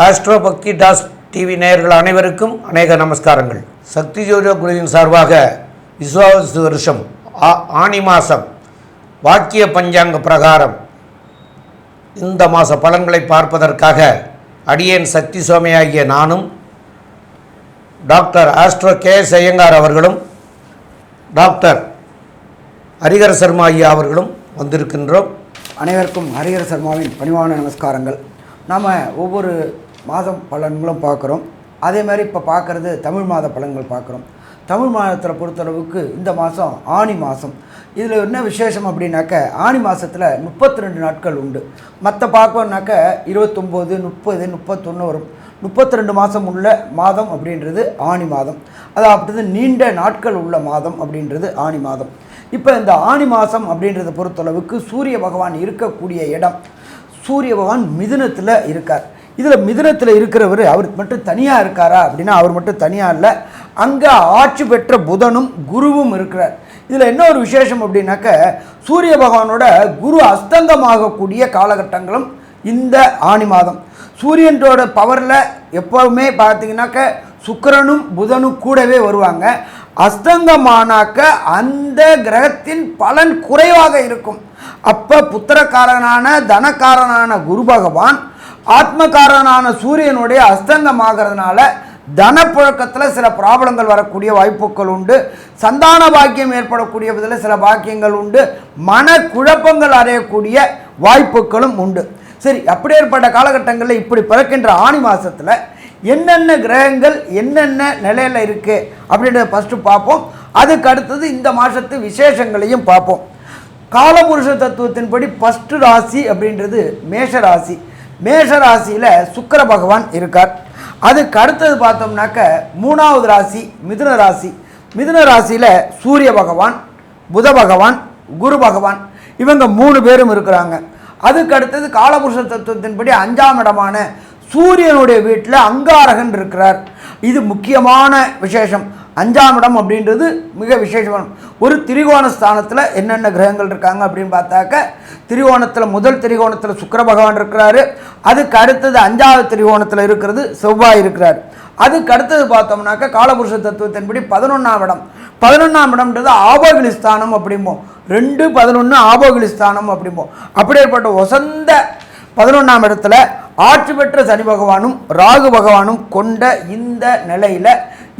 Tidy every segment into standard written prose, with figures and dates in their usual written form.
Astro பக்தி toss TV நேயர்கள் அனைவருக்கும் அநேக நமஸ்காரங்கள். சக்தி ஜோதிட குழுவின் சார்பாக விஸ்வாவசு வருஷம் ஆனி மாதம் வாக்கிய பஞ்சாங்க பிரகாரம் இந்த மாத பலன்களை பார்ப்பதற்காக அடியேன் சக்தி சோமையாகிய நானும் டாக்டர் ஆஸ்ட்ரோ கே.எஸ். ஐயங்கார் அவர்களும் டாக்டர் ஹரிஹர சர்மா ஐயா அவர்களும் வந்திருக்கின்றோம். அனைவருக்கும் ஹரிஹர சர்மாவின் பணிவான நமஸ்காரங்கள். நாம் ஒவ்வொரு மாதம் பலன்களும் பார்க்குறோம். அதே மாதிரி இப்போ பார்க்குறது தமிழ் மாத பலன்கள் பார்க்குறோம். தமிழ் மாதத்தில் பொறுத்தளவுக்கு இந்த மாதம் ஆனி மாதம். இதில் என்ன விசேஷம் அப்படின்னாக்க ஆனி மாதத்தில் 32 நாட்கள் உண்டு. மற்ற பார்க்கணுன்னாக்க 29, 30, 31 வரும். 32 மாதம் உள்ள மாதம் அப்படின்றது ஆனி மாதம். அதாவது நீண்ட நாட்கள் உள்ள மாதம் அப்படின்றது ஆனி மாதம். இப்போ இந்த ஆனி மாதம் அப்படின்றத பொறுத்தளவுக்கு சூரிய பகவான் இருக்கக்கூடிய இடம், சூரிய பகவான் மிதுனத்தில் இருக்கார். இதில் மிதுனத்தில் இருக்கிறவர் அவர் மட்டும் தனியாக இருக்காரா அப்படின்னா அவர் மட்டும் தனியாக இல்லை, அங்கே ஆட்சி பெற்ற புதனும் குருவும் இருக்கிறார். இதில் என்ன ஒரு விசேஷம் அப்படின்னாக்க சூரிய பகவானோட குரு அஸ்தங்கமாகக்கூடிய காலகட்டங்களும் இந்த ஆனி மாதம். சூரியனோட பவரில் எப்போவுமே பார்த்தீங்கன்னாக்க சுக்கிரனும் புதனும் கூடவே வருவாங்க. அஸ்தங்கமானாக்க அந்த கிரகத்தின் பலன் குறைவாக இருக்கும். அப்போ புத்திரக்காரனான தனக்காரனான குரு பகவான் ஆத்மகாரனான சூரியனுடைய அஸ்தங்கமாகிறதுனால தனப்புழக்கத்தில் சில ப்ராப்ளங்கள் வரக்கூடிய வாய்ப்புகள் உண்டு. சந்தான பாக்கியம் ஏற்படக்கூடிய விதத்தில் சில பாக்கியங்கள் உண்டு. மன குழப்பங்கள் அடையக்கூடிய வாய்ப்புகளும் உண்டு. சரி, அப்படி ஏற்பட்ட காலகட்டங்களில் இப்படி பிறக்கின்ற ஆனி மாதத்தில் என்னென்ன கிரகங்கள் என்னென்ன நிலையில் இருக்குது அப்படின்றத ஃபஸ்ட்டு பார்ப்போம். அதுக்கு அடுத்தது இந்த மாதத்து விசேஷங்களையும் பார்ப்போம். காலபுருஷ தத்துவத்தின்படி ஃபஸ்ட்டு ராசி அப்படின்றது மேஷ ராசி. மேஷ ராசியில் சுக்கிர பகவான் இருக்கார். அதுக்கு அடுத்தது பார்த்தோம்னாக்க 3வது ராசி மிதுன ராசி. மிதுன ராசியில் சூரிய பகவான், புத பகவான், குரு பகவான் இவங்க 3 பேரும் இருக்கிறாங்க. அதுக்கு அடுத்தது காலபுருஷ தத்துவத்தின்படி 5ஆம் இடமான சூரியனுடைய வீட்டில் அங்காரகன் இருக்கிறார். இது முக்கியமான விசேஷம். 5ஆம் இடம் அப்படின்றது மிக விசேஷமான ஒரு திரிகோண ஸ்தானத்தில் என்னென்ன கிரகங்கள் இருக்காங்க அப்படின்னு பார்த்தாக்க திரிகோணத்தில் முதல் திரிகோணத்தில் சுக்கிர பகவான் இருக்கிறாரு. அதுக்கு அடுத்தது 5வது திரிகோணத்தில் இருக்கிறது செவ்வாய் இருக்கிறார். அதுக்கு அடுத்தது பார்த்தோம்னாக்க காலபுருஷ தத்துவத்தின்படி 11ஆம் இடம். 11ஆம் இடம்ன்றது ஆபோகிலி ஸ்தானம் அப்படிம்போம். 2, 11 ஆபோகிலி ஸ்தானம் அப்படிம்போம். அப்படியேற்பட்ட வசந்த 11ஆம் இடத்துல ஆட்சி பெற்ற சனி பகவானும் ராகு பகவானும் கொண்ட இந்த நிலையில்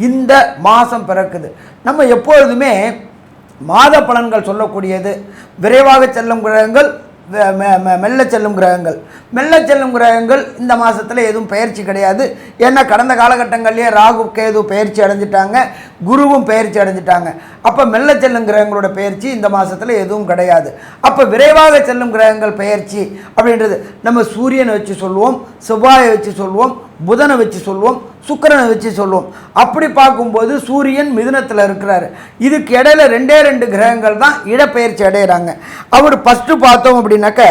இந்த மாதம் பிறக்குது. நம்ம எப்பொழுதுமே மாத பலன்கள் சொல்லக்கூடியது விரைவாக செல்லும் கிரகங்கள், மெல்ல செல்லும் கிரகங்கள். மெல்ல செல்லும் கிரகங்கள் இந்த மாதத்தில் எதுவும் பயிற்சி கிடையாது. ஏன்னா கடந்த காலகட்டங்கள்லேயே ராகு கேது பயிற்சி அடைஞ்சிட்டாங்க, குருவும் பயிற்சி அடைஞ்சிட்டாங்க. அப்போ மெல்ல செல்லும் கிரகங்களோட பயிற்சி இந்த மாதத்தில் எதுவும் கிடையாது. அப்போ விரைவாக செல்லும் கிரகங்கள் பயிற்சி அப்படின்றது நம்ம சூரியனை வச்சு சொல்லுவோம், செவ்வாயை வச்சு சொல்லுவோம், புதனை வச்சு சொல்லுவோம், சுக்கிரனை வச்சு சொல்லுவோம். அப்படி பார்க்கும்போது சூரியன் மிதுனத்தில் இருக்கிறாரு. இதுக்கு இடையில 2 கிரகங்கள் தான் இடப்பெயர்ச்சி அடைகிறாங்க. அவர் ஃபஸ்ட்டு பார்த்தோம் அப்படின்னாக்க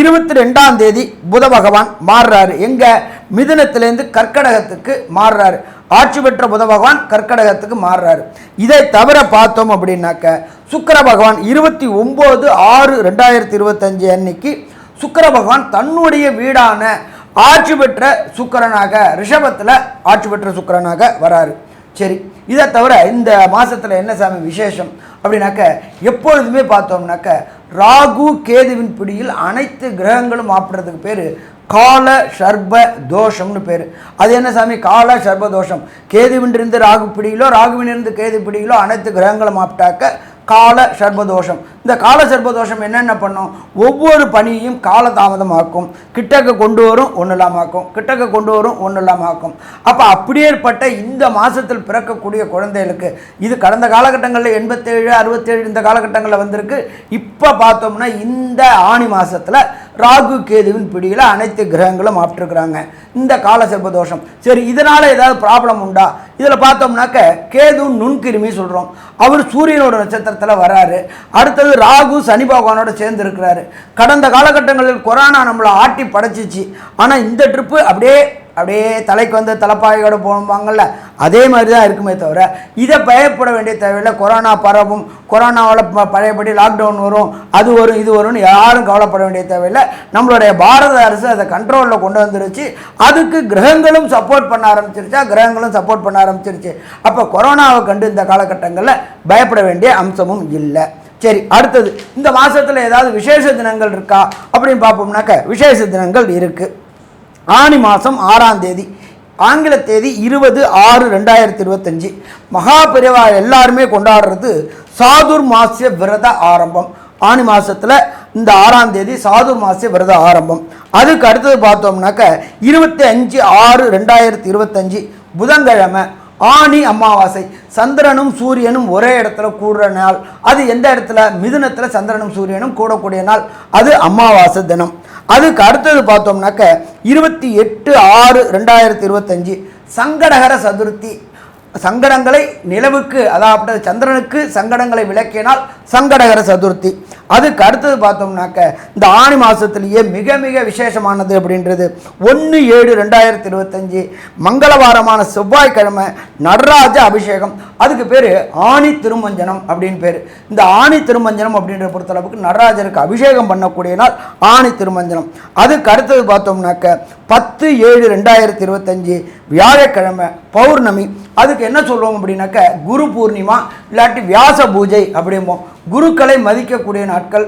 22ஆம் தேதி புத பகவான் மாறுறாரு. எங்கே? மிதுனத்திலேருந்து கர்க்கடகத்துக்கு மாறுறாரு. ஆட்சி பெற்ற புத பகவான் கர்க்கடகத்துக்கு மாறுறாரு. இதை தவிர பார்த்தோம் அப்படின்னாக்க சுக்கிர பகவான் 29/6/2025 அன்னைக்கு சுக்கிர பகவான் தன்னுடைய வீடான ஆட்சி பெற்ற சுக்கிரனாக ரிஷபத்தில் ஆட்சி பெற்ற சுக்கிரனாக வராரு. சரி, இதை தவிர இந்த மாதத்தில் என்ன சாமி விசேஷம் அப்படின்னாக்க எப்பொழுதுமே பார்த்தோம்னாக்க ராகு கேதுவின் பிடியில் அனைத்து கிரகங்களும் ஆப்பிடுறதுக்கு பேர் கால சர்ப தோஷம்னு பேர். அது என்ன சாமி கால சர்ப தோஷம்? கேதுவினிருந்து ராகு பிடியிலோ ராகுவினிருந்து கேது பிடியிலோ அனைத்து கிரகங்களும் ஆப்பிட்டாக்க கால சர்பதோஷம். இந்த கால சர்பதோஷம் என்னென்ன பண்ணும்? ஒவ்வொரு பணியையும் காலதாமதமாக்கும், கிட்டக்க கொண்டு வரும் ஒன்றும் இல்லாமாக்கும், கிட்டக்க கொண்டு வரும் ஒன்றும் இல்லாமாக்கும். அப்போ அப்படியேற்பட்ட இந்த மாதத்தில் பிறக்கக்கூடிய குழந்தைகளுக்கு இது கடந்த காலகட்டங்களில் 87, 67 இந்த காலகட்டங்களில் வந்திருக்கு. இப்போ பார்த்தோம்னா இந்த ஆனி மாதத்தில் ராகு கேதுவின் பிடியில் அனைத்து கிரகங்களும் ஆப்பிட்டுருக்குறாங்க இந்த கால சர்பதோஷம். சரி, இதனால் ஏதாவது ப்ராப்ளம் உண்டா? இதில் பார்த்தோம்னாக்க கேது நுண்கிருமி சொல்கிறோம். அவர் சூரியனோட நட்சத்திரத்தில் வராரு. அடுத்தது ராகு சனி பகவானோட சேர்ந்து இருக்கிறாரு. கடந்த காலகட்டங்களில் கொரோனா நம்மளை ஆட்டி படைச்சிச்சு. ஆனால் இந்த ட்ரிப்பு அப்படியே தலைக்கு வந்து தலைப்பாயோடு போவாங்கல்ல, அதே மாதிரி தான் இருக்குமே தவிர இதை பயப்பட வேண்டிய தேவையில்லை. கொரோனா பரவும், கொரோனாவால் பழையபடி லாக்டவுன் வரும், அது வரும், இது வரும்னு யாரும் கவலைப்பட வேண்டிய தேவையில்லை. நம்மளுடைய பாரத அரசு அதை கண்ட்ரோலில் கொண்டு வந்துருச்சு. அதுக்கு கிரகங்களும் சப்போர்ட் பண்ண ஆரம்பிச்சிருச்சு. அப்போ கொரோனாவை கண்டு இந்த காலகட்டங்களில் பயப்பட வேண்டிய அம்சமும் இல்லை. சரி, அடுத்தது இந்த மாதத்தில் ஏதாவது விசேஷ தினங்கள் இருக்கா அப்படின்னு பார்ப்போம்னாக்க விசேஷ தினங்கள் இருக்குது. ஆனி மாதம் 6ஆம் தேதி, ஆங்கில தேதி 20/6/2025, மகாபெரிவா எல்லாருமே கொண்டாடுறது சாதுர்மாசிய விரத ஆரம்பம். ஆனி மாதத்தில் இந்த 6ஆம் தேதி சாதுர்மாசிய விரத ஆரம்பம். அதுக்கு அடுத்தது பார்த்தோம்னாக்க 25/6/2025 புதன்கிழமை ஆனி அமாவாசை. சந்திரனும் சூரியனும் ஒரே இடத்துல கூடுற நாள். அது எந்த இடத்துல? மிதுனத்தில் சந்திரனும் சூரியனும் கூடக்கூடிய நாள். அது அமாவாசை தினம். அதுக்கு அடுத்தது பார்த்தோம்னாக்க 28/6/2025 சங்கடகர சதுர்த்தி. சங்கடங்களை நிலவுக்கு, அதாவது சந்திரனுக்கு சங்கடங்களை விளக்கினால் சங்கடகர சதுர்த்தி. அதுக்கு அடுத்தது பார்த்தோம்னாக்க இந்த ஆனி மாதத்திலேயே மிக மிக விசேஷமானது அப்படின்றது 1/7/2025 மங்களவாரமான செவ்வாய்க்கிழமை நடராஜ அபிஷேகம். அதுக்கு பேர் ஆனி திருமஞ்சனம் அப்படின்னு பேர். இந்த ஆனி திருமஞ்சனம் அப்படின்ற பொறுத்தளவுக்கு நடராஜருக்கு அபிஷேகம் பண்ணக்கூடிய நாள் ஆனி திருமஞ்சனம். அதுக்கு அடுத்தது பார்த்தோம்னாக்க 10/7/2025 வியாழக்கிழமை பௌர்ணமி. அதுக்கு என்ன சொல்லுவோம் அப்படின்னாக்க குரு பூர்ணிமா இல்லாட்டி வியாச பூஜை அப்படிம்போம். குருக்களை மதிக்கக்கூடிய நாட்கள்,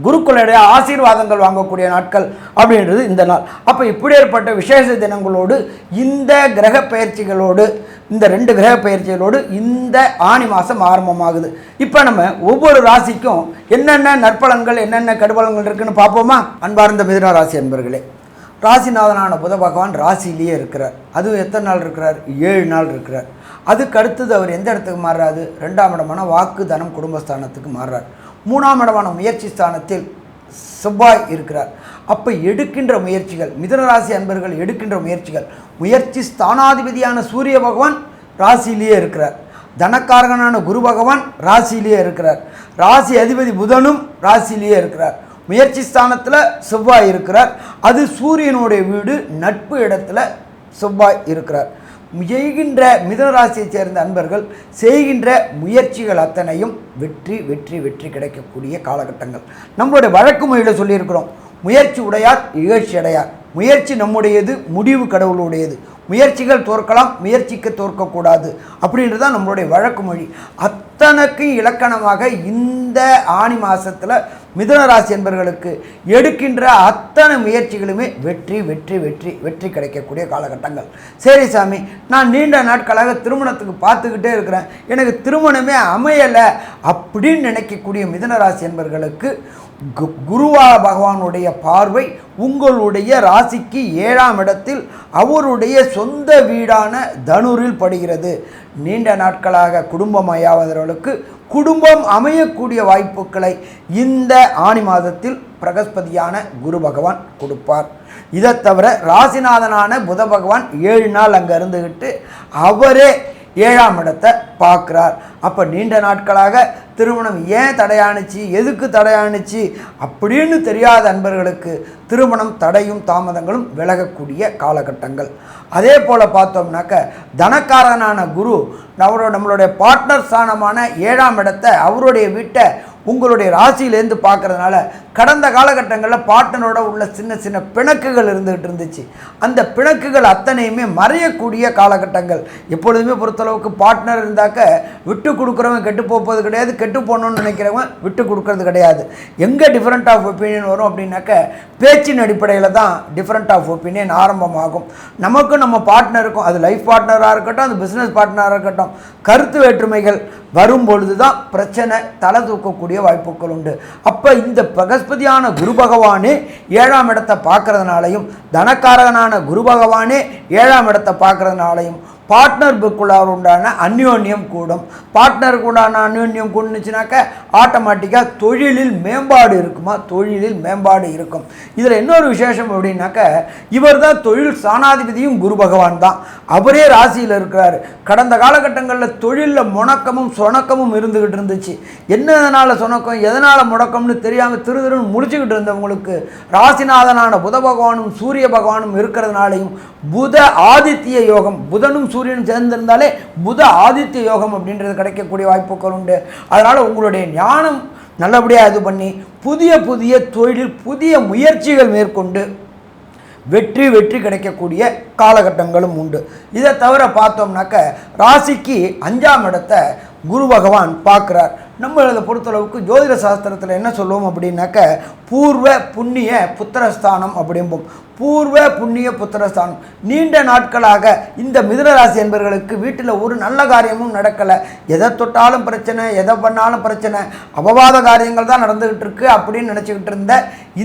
குருக்களுடைய ஆசீர்வாதங்கள் வாங்கக்கூடிய நாட்கள் அப்படின்றது இந்த நாள். அப்போ இப்படி ஏற்பட்ட விசேஷ தினங்களோடு இந்த கிரக பயிற்சிகளோடு, இந்த 2 கிரக பயிற்சிகளோடு இந்த ஆனி மாதம் ஆரம்பமாகுது. இப்போ நம்ம ஒவ்வொரு ராசிக்கும் என்னென்ன நற்பலன்கள் என்னென்ன கெடுபலன்கள் இருக்குன்னு பார்ப்போமா? அன்பார்ந்த மிதுன ராசி அன்பர்களே, ராசிநாதனான புத பகவான் ராசியிலேயே இருக்கிறார். அதுவும் எத்தனை நாள் இருக்கிறார்? 7 நாள் இருக்கிறார். அதுக்கு அடுத்தது அவர் எந்த இடத்துக்கு மாறுறாரு? 2ஆம் இடமான வாக்கு தனம் குடும்பஸ்தானத்துக்கு மாறுறார். 3ஆம் இடமான முயற்சி ஸ்தானத்தில் செவ்வாய் இருக்கிறார். அப்போ எடுக்கின்ற முயற்சிகள், மிதுனராசி அன்பர்கள் எடுக்கின்ற முயற்சி ஸ்தானாதிபதியான சூரிய பகவான் ராசியிலேயே இருக்கிறார். தனக்காரகனான குரு பகவான் ராசியிலேயே இருக்கிறார். ராசி அதிபதி புதனும் ராசியிலேயே இருக்கிறார். முயற்சி ஸ்தானத்தில் செவ்வாய் இருக்கிறார். அது சூரியனுடைய வீடு, நட்பு இடத்துல செவ்வாய் இருக்கிறார். செய்கின்ற மிதுனராசியைச் சேர்ந்த அன்பர்கள் செய்கின்ற முயற்சிகள் அத்தனையும் வெற்றி வெற்றி வெற்றி கிடைக்கக்கூடிய காலகட்டங்கள். நம்மளுடைய வழக்கு மொழியில் சொல்லியிருக்கிறோம், முயற்சி உடையார் இகழ்ச்சி அடையார். முயற்சி நம்முடையது, முடிவு கடவுளுடையது. முயற்சிகள் தோற்கலாம், முயற்சிக்க தோற்கக்கூடாது அப்படின்றது தான் நம்மளுடைய வழக்கு மொழி. அத்தனைக்கு இலக்கணமாக இந்த ஆனி மாதத்தில் மிதுனராசி என்பவர்களுக்கு எடுக்கின்ற அத்தனை முயற்சிகளுமே வெற்றி வெற்றி வெற்றி வெற்றி கிடைக்கக்கூடிய காலகட்டங்கள். சரி சாமி, நான் நீண்ட நாட்களாக திருமணத்துக்கு பார்த்துக்கிட்டே இருக்கிறேன், எனக்கு திருமணமே அமையலை அப்படின்னு நினைக்கக்கூடிய மிதுனராசி என்பவர்களுக்கு குருவா பகவானுடைய பார்வை உங்களுடைய ராசிக்கு 7ஆம் இடத்தில் அவருடைய சொந்த வீடான தனுரில் படுகிறது. நீண்ட நாட்களாக குடும்பம் அமையாதவர்களுக்கு குடும்பம் அமையக்கூடிய வாய்ப்புகளை இந்த ஆனி மாதத்தில் பிரகஸ்பதியான குரு பகவான் கொடுப்பார். இதை தவிர ராசிநாதனான புத பகவான் 7 நாள் அங்கே இருந்துக்கிட்டு அவரே 7ஆம் இடத்தை பார்க்குறார். அப்போ நீண்ட நாட்களாக திருமணம் ஏன் தடையானுச்சு, எதுக்கு தடையானுச்சு அப்படின்னு தெரியாத அன்பர்களுக்கு திருமணம் தடையும் தாமதங்களும் விலகக்கூடிய காலகட்டங்கள். அதே போல் பார்த்தோம்னாக்க தனக்காரனான குரு நம்மளுடைய பார்ட்னர் ஸ்தானமான 7ஆம் இடத்தை, அவருடைய வீட்டை உங்களுடைய ராசியிலேருந்து பார்க்குறதுனால கடந்த காலகட்டங்களில் பார்ட்னரோட உள்ள சின்ன சின்ன பிணக்குகள் இருந்துகிட்டு இருந்துச்சு. அந்த பிணக்குகள் அத்தனையுமே மறையக்கூடிய காலகட்டங்கள். எப்பொழுதுமே பொறுத்தளவுக்கு பார்ட்னர் இருந்தாக்க விட்டு கொடுக்குறவன் கெட்டு போவது கிடையாது, கெட்டு போகணுன்னு நினைக்கிறவன் விட்டு கொடுக்கறது கிடையாது. எங்கே டிஃப்ரெண்ட் ஆஃப் ஒப்பீனியன் வரும் அப்படின்னாக்க பேச்சின் அடிப்படையில் தான் டிஃப்ரெண்ட் ஆஃப் ஒப்பீனியன் ஆரம்பமாகும். நமக்கும் நம்ம பார்ட்னருக்கும், அது லைஃப் பார்ட்னராக இருக்கட்டும், அது பிஸ்னஸ் பார்ட்னராக இருக்கட்டும், கருத்து வேற்றுமைகள் வரும்பொழுது தான் பிரச்சனை தலை தூக்கக்கூடிய வாய்ப்புகள் உண்டு. அப்போ இந்த பிரகஸ்பதியான குரு பகவானே 7ஆம் இடத்தை பார்க்கறதுனாலையும், தனக்காரகனான குரு பகவானே 7ஆம் இடத்தை பார்க்கறதுனாலையும் பார்ட்னருக்குள்ளார உண்டான அந்யோன்யம் கூடும். பார்ட்னருக்கு உண்டான அந்யோன்யம் கூடுனுச்சுனாக்க ஆட்டோமேட்டிக்காக தொழிலில் மேம்பாடு இருக்குமா, தொழிலில் மேம்பாடு இருக்கும். இதில் இன்னொரு விசேஷம் அப்படின்னாக்க இவர் தான் தொழில் ஸ்தானாதிபதியும் குரு பகவான் தான். அவரே ராசியில் இருக்கிறார். கடந்த காலகட்டங்களில் தொழிலில் முணக்கமும் சொணக்கமும் இருந்துக்கிட்டு இருந்துச்சு. என்னதனால் சொணக்கம், எதனால் முடக்கம்னு தெரியாமல் திருன்னு முடிச்சுக்கிட்டு இருந்தவங்களுக்கு ராசிநாதனான புத பகவானும் சூரிய பகவானும் இருக்கிறதுனாலையும் புத ஆதித்ய யோகம், புதனும் சூரியனும் சேர்ந்திருந்தாலே புத ஆதித்ய யோகம் அப்படின்றது கிடைக்கக்கூடிய வாய்ப்புகள் உண்டு. அதனால் உங்களுடைய ஞானம் நல்லபடியாக இது பண்ணி புதிய புதிய தொழில், புதிய முயற்சிகள் மேற்கொண்டு வெற்றி கிடைக்கக்கூடிய காலகட்டங்களும் உண்டு. இதை தவிர பார்த்தோம்னாக்க ராசிக்கு 5ஆம் இடத்தை குரு பகவான் பார்க்குறார். நம்ம இதை பொறுத்தளவுக்கு ஜோதிட சாஸ்திரத்தில் என்ன சொல்லுவோம் அப்படின்னாக்க பூர்வ புண்ணிய புத்திரஸ்தானம் அப்படிம்போம். பூர்வ புண்ணிய புத்திரஸ்தானம். நீண்ட நாட்களாக இந்த மிதுனராசி என்பவர்களுக்கு வீட்டில் ஒரு நல்ல காரியமும் நடக்கலை, எதை தொட்டாலும் பிரச்சனை, எதை பண்ணாலும் பிரச்சனை, அபவாத காரியங்கள் தான் நடந்துக்கிட்டு இருக்கு அப்படின்னு நினச்சிக்கிட்டு இருந்த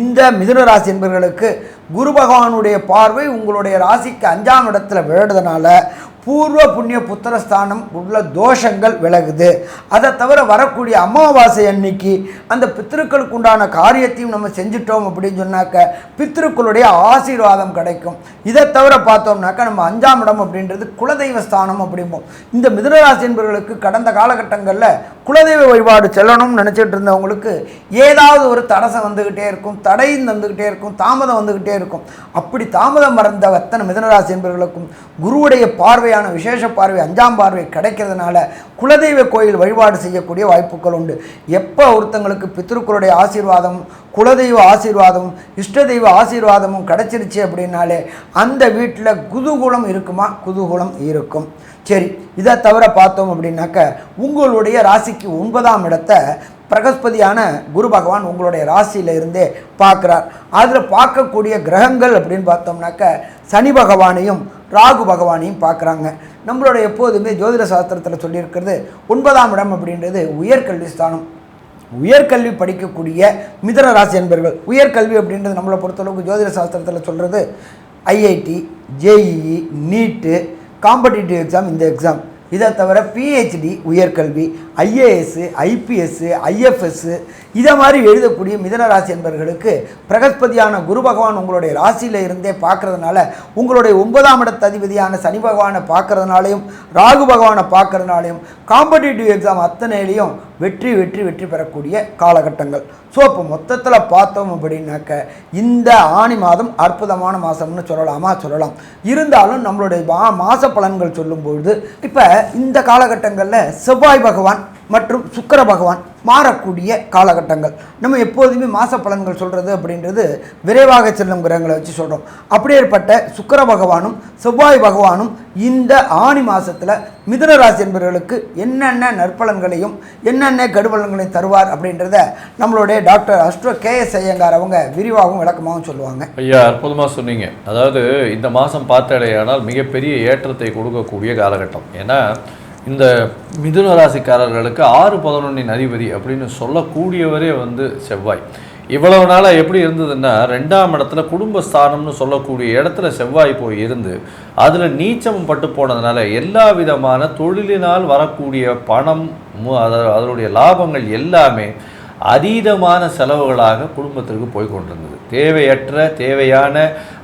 இந்த மிதுனராசி என்பவர்களுக்கு குரு பகவானுடைய பார்வை உங்களுடைய ராசிக்கு 5ஆம் இடத்துல விழுறதுனால பூர்வ புண்ணிய புத்திரஸ்தானம் உள்ள தோஷங்கள் விலகுது. அதை தவிர வரக்கூடிய அமாவாசை அன்னைக்கு அந்த பித்திருக்களுக்கு உண்டான காரியத்தையும் நம்ம செஞ்சிட்டோம் அப்படின்னு சொன்னாக்க பித்திருக்களுடைய ஆசீர்வாதம் கிடைக்கும். இதை தவிர பார்த்தோம்னாக்க நம்ம 5ஆம் இடம் அப்படின்றது குலதெய்வ ஸ்தானம் அப்படிம்போம். இந்த மிதுனராசி என்பவர்களுக்கு கடந்த காலகட்டங்களில் குலதெய்வ வழிபாடு செல்லணும்னு நினச்சிட்டு இருந்தவங்களுக்கு ஏதாவது ஒரு தடசம் வந்துக்கிட்டே இருக்கும், தடையும் வந்துக்கிட்டே இருக்கும், தாமதம் வந்துக்கிட்டே இருக்கும். அப்படி தாமதம் மறந்த அத்தனை மிதுனராசி என்பவர்களுக்கும் குருவுடைய பார்வை விசேஷ பார்வை 5ஆம் பார்வை கிடைக்கிறதுனால குலதெய்வ கோயில் வழிபாடு செய்யக்கூடிய வாய்ப்புகள் உண்டு. எப்போ ஒருத்தங்களுக்கு பித்ருக்களுடைய ஆசீர்வாதம், குலதெய்வ ஆசீர்வாதமும், இஷ்ட தெய்வ ஆசீர்வாதமும் கிடைச்சிருச்சு அப்படின்னாலே அந்த வீட்டில் குதூகூலம் இருக்குமா? குதூகூலம் இருக்கும். சரி, இதை தவிர பார்த்தோம் அப்படின்னாக்க உங்களுடைய ராசிக்கு 9ஆம் இடத்தை பிரகஸ்பதியான குரு பகவான் உங்களுடைய ராசியில் இருந்தே பார்க்குறார். அதில் பார்க்கக்கூடிய கிரகங்கள் அப்படின்னு பார்த்தோம்னாக்க சனி பகவானையும் ராகு பகவானையும் பார்க்குறாங்க. நம்மளோட எப்போதுமே ஜோதிட சாஸ்திரத்தில் சொல்லியிருக்கிறது 9ஆம் இடம் அப்படின்றது உயர்கல்வி ஸ்தானம். உயர்கல்வி படிக்கக்கூடிய மிதுன ராசி என்பவர்கள், உயர்கல்வி அப்படின்றது நம்மளை பொறுத்தளவுக்கு ஜோதிட சாஸ்திரத்தில் சொல்கிறது ஐஐடி, ஜேஇஇ, நீட்டு, காம்படிட்டிவ் எக்ஸாம், இந்த எக்ஸாம். இதை தவிர பிஹெச்டி உயர்கல்வி, ஐஏஎஸ், ஐபிஎஸ், ஐஎஃப்எஸ் இதை மாதிரி எழுதக்கூடிய மிதுனராசி என்பவர்களுக்கு பிரகஸ்பதியான குரு பகவான் உங்களுடைய ராசியில் இருந்தே பார்க்கறதுனால உங்களுடைய 9ஆம் இடத்து அதிபதியான சனி பகவானை பார்க்கறதுனாலையும் ராகு பகவானை பார்க்கறதுனாலையும் காம்படிட்டிவ் எக்ஸாம் அத்தனையிலையும் வெற்றி பெறக்கூடிய காலகட்டங்கள். ஸோ இப்போ மொத்தத்தில் பார்த்தோம் அப்படின்னாக்க இந்த ஆணி மாதம் அற்புதமான மாதம்னு சொல்லலாம். இருந்தாலும் நம்மளுடைய மாத பலன்கள் சொல்லும்பொழுது இப்போ இந்த காலகட்டங்களில் செவ்வாய் பகவான் மற்றும் சுக்கிர பகவான் மாறக்கூடிய காலகட்டங்கள். நம்ம எப்போதுமே மாத பலன்கள் சொல்கிறது அப்படின்றது விரைவாக செல்லும் கிரகங்களை வச்சு சொல்கிறோம். அப்படியேற்பட்ட சுக்கிர பகவானும் செவ்வாய் பகவானும் இந்த ஆணி மாதத்தில் மிதுன ராசி என்பவர்களுக்கு என்னென்ன நற்பலன்களையும் என்னென்ன கெடுபலன்களையும் தருவார் அப்படின்றத நம்மளுடைய டாக்டர் அஸ்ட்ரோ கேஎஸ் ஐயங்கார் அவங்க விரிவாகவும் விளக்கமாகவும் சொல்லுவாங்க. ஐயா, அற்புதமாக சொன்னீங்க. அதாவது இந்த மாதம் பார்த்தாலேயானால் மிகப்பெரிய ஏற்றத்தை கொடுக்கக்கூடிய காலகட்டம். ஏன்னா இந்த மிதுன ராசிக்காரர்களுக்கு 6-11 அதிபதி அப்படின்னு சொல்லக்கூடியவரே செவ்வாய். இவ்வளவு நாளாக எப்படி இருந்ததுன்னா 2ஆம் இடத்துல குடும்பஸ்தானம்னு சொல்லக்கூடிய இடத்துல செவ்வாய் போய் இருந்து அதில் நீச்சம் பட்டு போனதுனால எல்லா விதமான தொழிலினால் வரக்கூடிய பணம், அதனுடைய லாபங்கள் எல்லாமே அதீதமான செலவுகளாக குடும்பத்திற்கு போய் கொண்டிருந்தது. தேவையான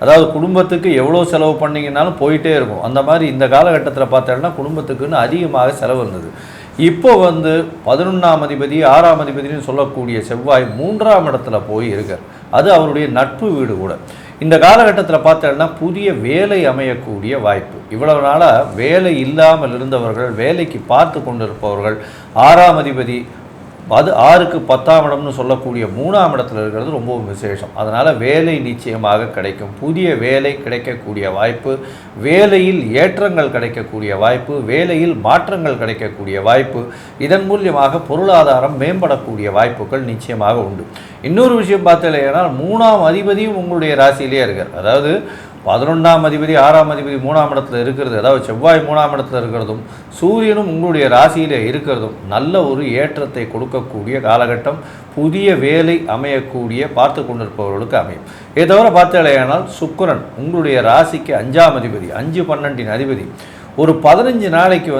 அதாவது குடும்பத்துக்கு எவ்வளோ செலவு பண்ணிங்கனாலும் போயிட்டே இருக்கும். அந்த மாதிரி இந்த காலகட்டத்தில் பார்த்தோம்னா குடும்பத்துக்குன்னு அதிகமாக செலவு இருந்தது. இப்போ 11ஆம் அதிபதி 6ஆம் அதிபதினு சொல்லக்கூடிய செவ்வாய் 3ஆம் இடத்துல போய் இருக்கார். அது அவருடைய நட்பு வீடு கூட. இந்த காலகட்டத்தில் பார்த்தோம்னா புதிய வேலை அமையக்கூடிய வாய்ப்பு. இவ்வளவு நாளாக வேலை இல்லாமல் இருந்தவர்கள், வேலைக்கு பார்த்து கொண்டிருப்பவர்கள், 6ஆம் அதிபதி அது 6க்கு 10ஆம் இடம்னு சொல்லக்கூடிய 3ஆம் இடத்துல இருக்கிறது ரொம்பவும் விசேஷம். அதனால் வேலை நிச்சயமாக கிடைக்கும். புதிய வேலை கிடைக்கக்கூடிய வாய்ப்பு, வேலையில் ஏற்றங்கள் கிடைக்கக்கூடிய வாய்ப்பு, வேலையில் மாற்றங்கள் கிடைக்கக்கூடிய வாய்ப்பு, இதன் மூலியமாக பொருளாதாரம் மேம்படக்கூடிய வாய்ப்புகள் நிச்சயமாக உண்டு. இன்னொரு விஷயம் பார்த்தீங்கன்னா 3ஆம் அதிபதியும் உங்களுடைய ராசியிலே இருக்கார். அதாவது 11ஆம் அதிபதி 6ஆம் அதிபதி 3ஆம் இடத்துல இருக்கிறது, அதாவது செவ்வாய் 3ஆம் இடத்துல இருக்கிறதும் சூரியனும் உங்களுடைய ராசியிலே இருக்கிறதும் நல்ல ஒரு ஏற்றத்தை கொடுக்கக்கூடிய காலகட்டம். புதிய வேலை அமையக்கூடிய பார்த்து கொண்டிருப்பவர்களுக்கு அமையும். இதை தவிர பார்த்தீங்கன்னா சுக்கிரன் உங்களுடைய ராசிக்கு 5ஆம் அதிபதி, 5-12 அதிபதி ஒரு 15 நாளைக்கு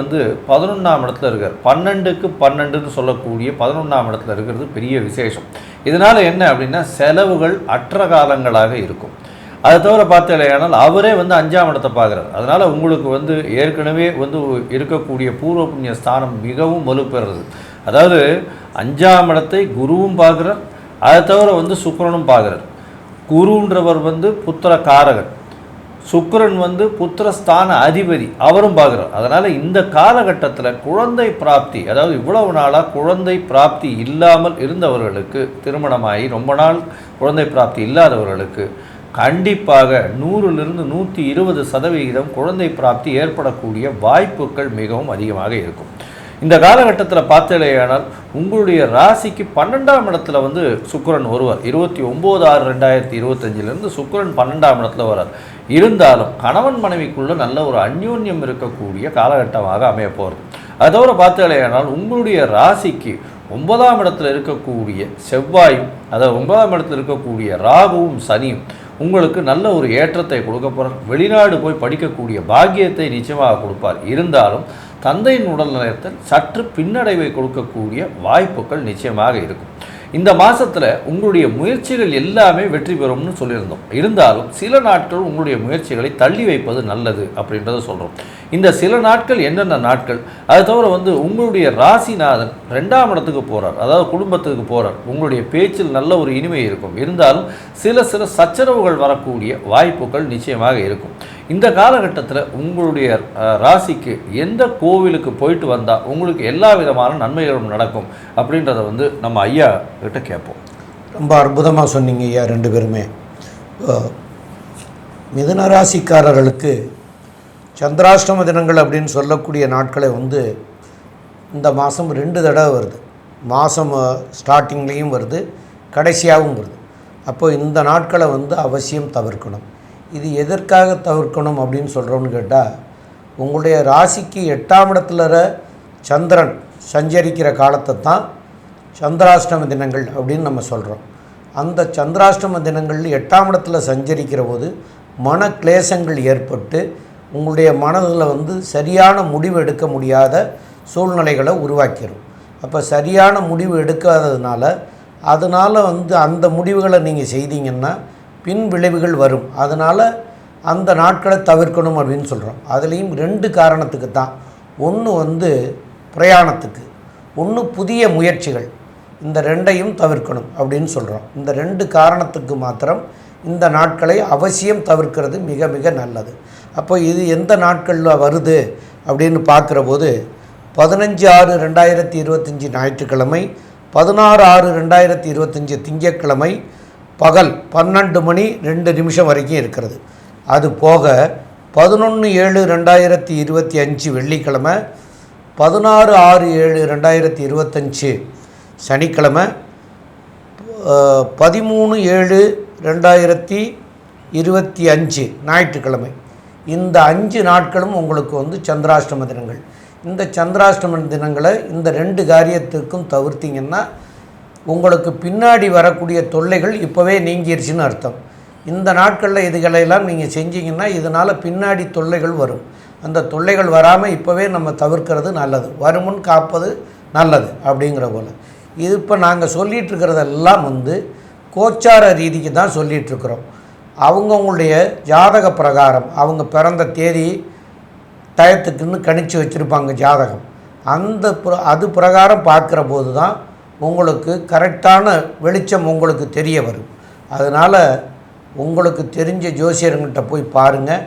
11ஆம் இடத்துல இருக்கார். 12க்கு 12ன்னு சொல்லக்கூடிய 11ஆம் இடத்துல இருக்கிறது பெரிய விசேஷம். இதனால் என்ன அப்படின்னா செலவுகள் அற்ற காலங்களாக இருக்கும். அதை தவிர பார்த்தீங்கன்னா அவரே 5ஆம் இடத்தை பார்க்குறாரு. அதனால் உங்களுக்கு ஏற்கனவே இருக்கக்கூடிய பூர்வ புண்ணிய ஸ்தானம் மிகவும் வலுப்பெறுறது. அதாவது 5ஆம் இடத்தை குருவும் பார்க்குறார், அதை தவிர சுக்கிரனும் பார்க்குறார். குருன்றவர் புத்திர காரகர், சுக்கிரன் வந்து புத்திரஸ்தான அதிபதி, அவரும் பார்க்குறார். அதனால் இந்த காலகட்டத்தில் குழந்தை பிராப்தி, அதாவது இவ்வளவு நாளாக குழந்தை பிராப்தி இல்லாமல் இருந்தவர்களுக்கு, திருமணமாகி ரொம்ப நாள் குழந்தை பிராப்தி இல்லாதவர்களுக்கு கண்டிப்பாக 100லிருந்து 120% குழந்தை பிராப்தி ஏற்படக்கூடிய வாய்ப்புகள் மிகவும் அதிகமாக இருக்கும். இந்த காலகட்டத்தில் பார்த்தலையானால் உங்களுடைய ராசிக்கு 12ஆம் இடத்துல வந்து சுக்கிரன் வருவார். 29/6/2025 சுக்கிரன் 12ஆம் இடத்துல வரார். இருந்தாலும் கணவன் மனைவிக்குள்ள நல்ல ஒரு அந்யோன்யம் இருக்கக்கூடிய காலகட்டமாக அமைய போகிறது. அது தவிர பார்த்தலையானால் உங்களுடைய ராசிக்கு 9ஆம் இடத்துல இருக்கக்கூடிய செவ்வாயும், அதாவது 9ஆம் இடத்துல இருக்கக்கூடிய ராகுவும் சனியும் உங்களுக்கு நல்ல ஒரு ஏற்றத்தை கொடுக்க போகிறார். வெளிநாடு போய் படிக்கக்கூடிய பாக்கியத்தை நிச்சயமாக கொடுப்பார். இருந்தாலும் தந்தையின் உடல் நலத்தில் சற்று பின்னடைவை கொடுக்கக்கூடிய வாய்ப்புகள் நிச்சயமாக இருக்கும். இந்த மாதத்தில் உங்களுடைய முயற்சிகள் எல்லாமே வெற்றி பெறும்னு சொல்லியிருந்தோம். இருந்தாலும் சில நாட்கள் உங்களுடைய முயற்சிகளை தள்ளி வைப்பது நல்லது அப்படின்றத சொல்கிறோம். இந்த சில நாட்கள் என்னென்ன நாட்கள், அது தவிர வந்து உங்களுடைய ராசிநாதன் 2ஆம் இடத்துக்கு போகிறார், அதாவது குடும்பத்துக்கு போகிறார். உங்களுடைய பேச்சில் நல்ல ஒரு இனிமை இருக்கும். இருந்தாலும் சில சச்சரவுகள் வரக்கூடிய வாய்ப்புகள் நிச்சயமாக இருக்கும். இந்த காலகட்டத்தில் உங்களுடைய ராசிக்கு எந்த கோவிலுக்கு போயிட்டு வந்தால் உங்களுக்கு எல்லா விதமான நன்மைகளும் நடக்கும் அப்படின்றத வந்து நம்ம ஐயா கிட்ட கேட்போம். ரொம்ப அற்புதமாக சொன்னீங்க ஐயா ரெண்டு பேருமே. மிதுன ராசிக்காரர்களுக்கு சந்திராஷ்டம தினங்கள் அப்படின்னு சொல்லக்கூடிய நாட்களை வந்து இந்த மாதம் 2 தடவை வருது. மாதம் ஸ்டார்டிங்லேயும் வருது, கடைசியாகவும் வருது. அப்போ இந்த நாட்களை வந்து அவசியம் தவிர்க்கணும். இது எதற்காக தவிர்க்கணும் அப்படின்னு சொல்கிறோன்னு கேட்டால், உங்களுடைய ராசிக்கு 8ஆம் இடத்துல சந்திரன் சஞ்சரிக்கிற காலத்தை தான் சந்திராஷ்டம தினங்கள் அப்படின்னு நம்ம சொல்கிறோம். அந்த சந்திராஷ்டம தினங்கள் 8ஆம் இடத்துல சஞ்சரிக்கிற போது மன கிளேசங்கள் ஏற்பட்டு உங்களுடைய மனதில் வந்து சரியான முடிவு எடுக்க முடியாத சூழ்நிலைகளை உருவாக்கிடும். அப்போ சரியான முடிவு எடுக்காததுனால அதனால் வந்து அந்த முடிவுகளை நீங்கள் செய்தீங்கன்னா பின் விளைவுகள் வரும். அதனால் அந்த நாட்களை தவிர்க்கணும் அப்படின்னு சொல்கிறோம். அதுலேயும் 2 காரணத்துக்கு தான். ஒன்று வந்து பிரயாணத்துக்கு, ஒன்று புதிய முயற்சிகள். இந்த 2ஐயும் தவிர்க்கணும் அப்படின்னு சொல்கிறோம். இந்த 2 காரணத்துக்கு மாத்திரம் இந்த நாட்களை அவசியம் தவிர்க்கிறது மிக மிக நல்லது. அப்போ இது எந்த நாட்களில் வருது அப்படின்னு பார்க்குற போது 15/6/2025 ஞாயிற்றுக்கிழமை, 16/6/2025 திங்கட்கிழமை பகல் 12:02 வரைக்கும் இருக்கிறது. அது போக 11/7/2025 வெள்ளிக்கிழமை, 16/6/2025 சனிக்கிழமை, 13/7/2025 ஞாயிற்றுக்கிழமை. இந்த 5 நாட்களும் உங்களுக்கு வந்து சந்திராஷ்டம தினங்கள். இந்த சந்திராஷ்டம தினங்களை இந்த 2 காரியத்திற்கும் தவிர்த்திங்கன்னா உங்களுக்கு பின்னாடி வரக்கூடிய தொல்லைகள் இப்போவே நீங்கிருச்சுன்னு அர்த்தம். இந்த நாட்களில் இதுகளெல்லாம் நீங்கள் செஞ்சீங்கன்னா இதனால் பின்னாடி தொல்லைகள் வரும். அந்த தொல்லைகள் வராமல் இப்போவே நம்ம தவிர்க்கிறது நல்லது. வருமுன் காப்பது நல்லது அப்படிங்கிற போல். இது இப்போ நாங்கள் சொல்லிகிட்ருக்கிறதெல்லாம் வந்து கோச்சார ரீதிக்கு தான் சொல்லிகிட்ருக்குறோம். அவங்கவுங்களுடைய ஜாதக பிரகாரம் அவங்க பிறந்த தேதி டயத்துக்குன்னு கணிச்சு வச்சுருப்பாங்க ஜாதகம். அது பிரகாரம் பார்க்குற போது தான் உங்களுக்கு கரெக்டான வெளிச்சம் உங்களுக்கு தெரிய வரும். அதனால் உங்களுக்கு தெரிஞ்ச ஜோசியர்கிட்ட போய் பாருங்கள்,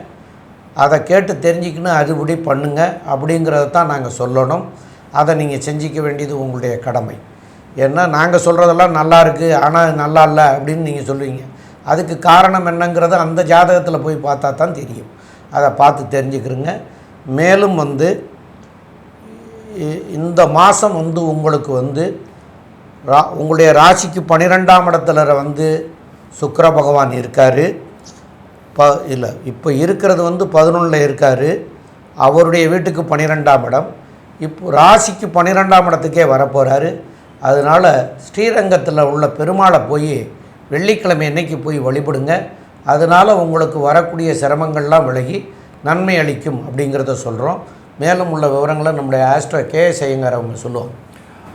அதை கேட்டு தெரிஞ்சிக்கணும், அதுபடி பண்ணுங்கள் அப்படிங்கிறத தான் நாங்கள் சொல்லணும். அதை நீங்கள் செஞ்சிக்க வேண்டியது உங்களுடைய கடமை. ஏன்னா நாங்கள் சொல்கிறதெல்லாம் நல்லா இருக்குது, ஆனால் நல்லா இல்லை அப்படின்னு நீங்கள் சொல்லுவீங்க. அதுக்கு காரணம் என்னங்கிறத அந்த ஜாதகத்தில் போய் பார்த்தா தான் தெரியும். அதை பார்த்து தெரிஞ்சுக்கிறங்க. மேலும் வந்து இந்த மாதம் வந்து உங்களுக்கு வந்து உங்களுடைய ராசிக்கு 12ஆம் இடத்துல வந்து சுக்கிர பகவான் இருக்கார். இப்போ இருக்கிறது வந்து 11ல் இருக்கார். அவருடைய வீட்டுக்கு 12ஆம் இடம். இப்போ ராசிக்கு 12ஆம் இடத்துக்கே வரப்போகிறாரு. அதனால் ஸ்ரீரங்கத்தில் உள்ள பெருமாளை போய் வெள்ளிக்கிழமை அன்னைக்கு போய் வழிபடுங்க. அதனால் உங்களுக்கு வரக்கூடிய சிரமங்கள்லாம் விலகி நன்மை அளிக்கும் அப்படிங்கிறத சொல்கிறோம். மேலும் உள்ள விவரங்களை நம்முடைய ஆஸ்ட்ரோ KS ஐயங்கார் அவங்க சொல்லுவோம்.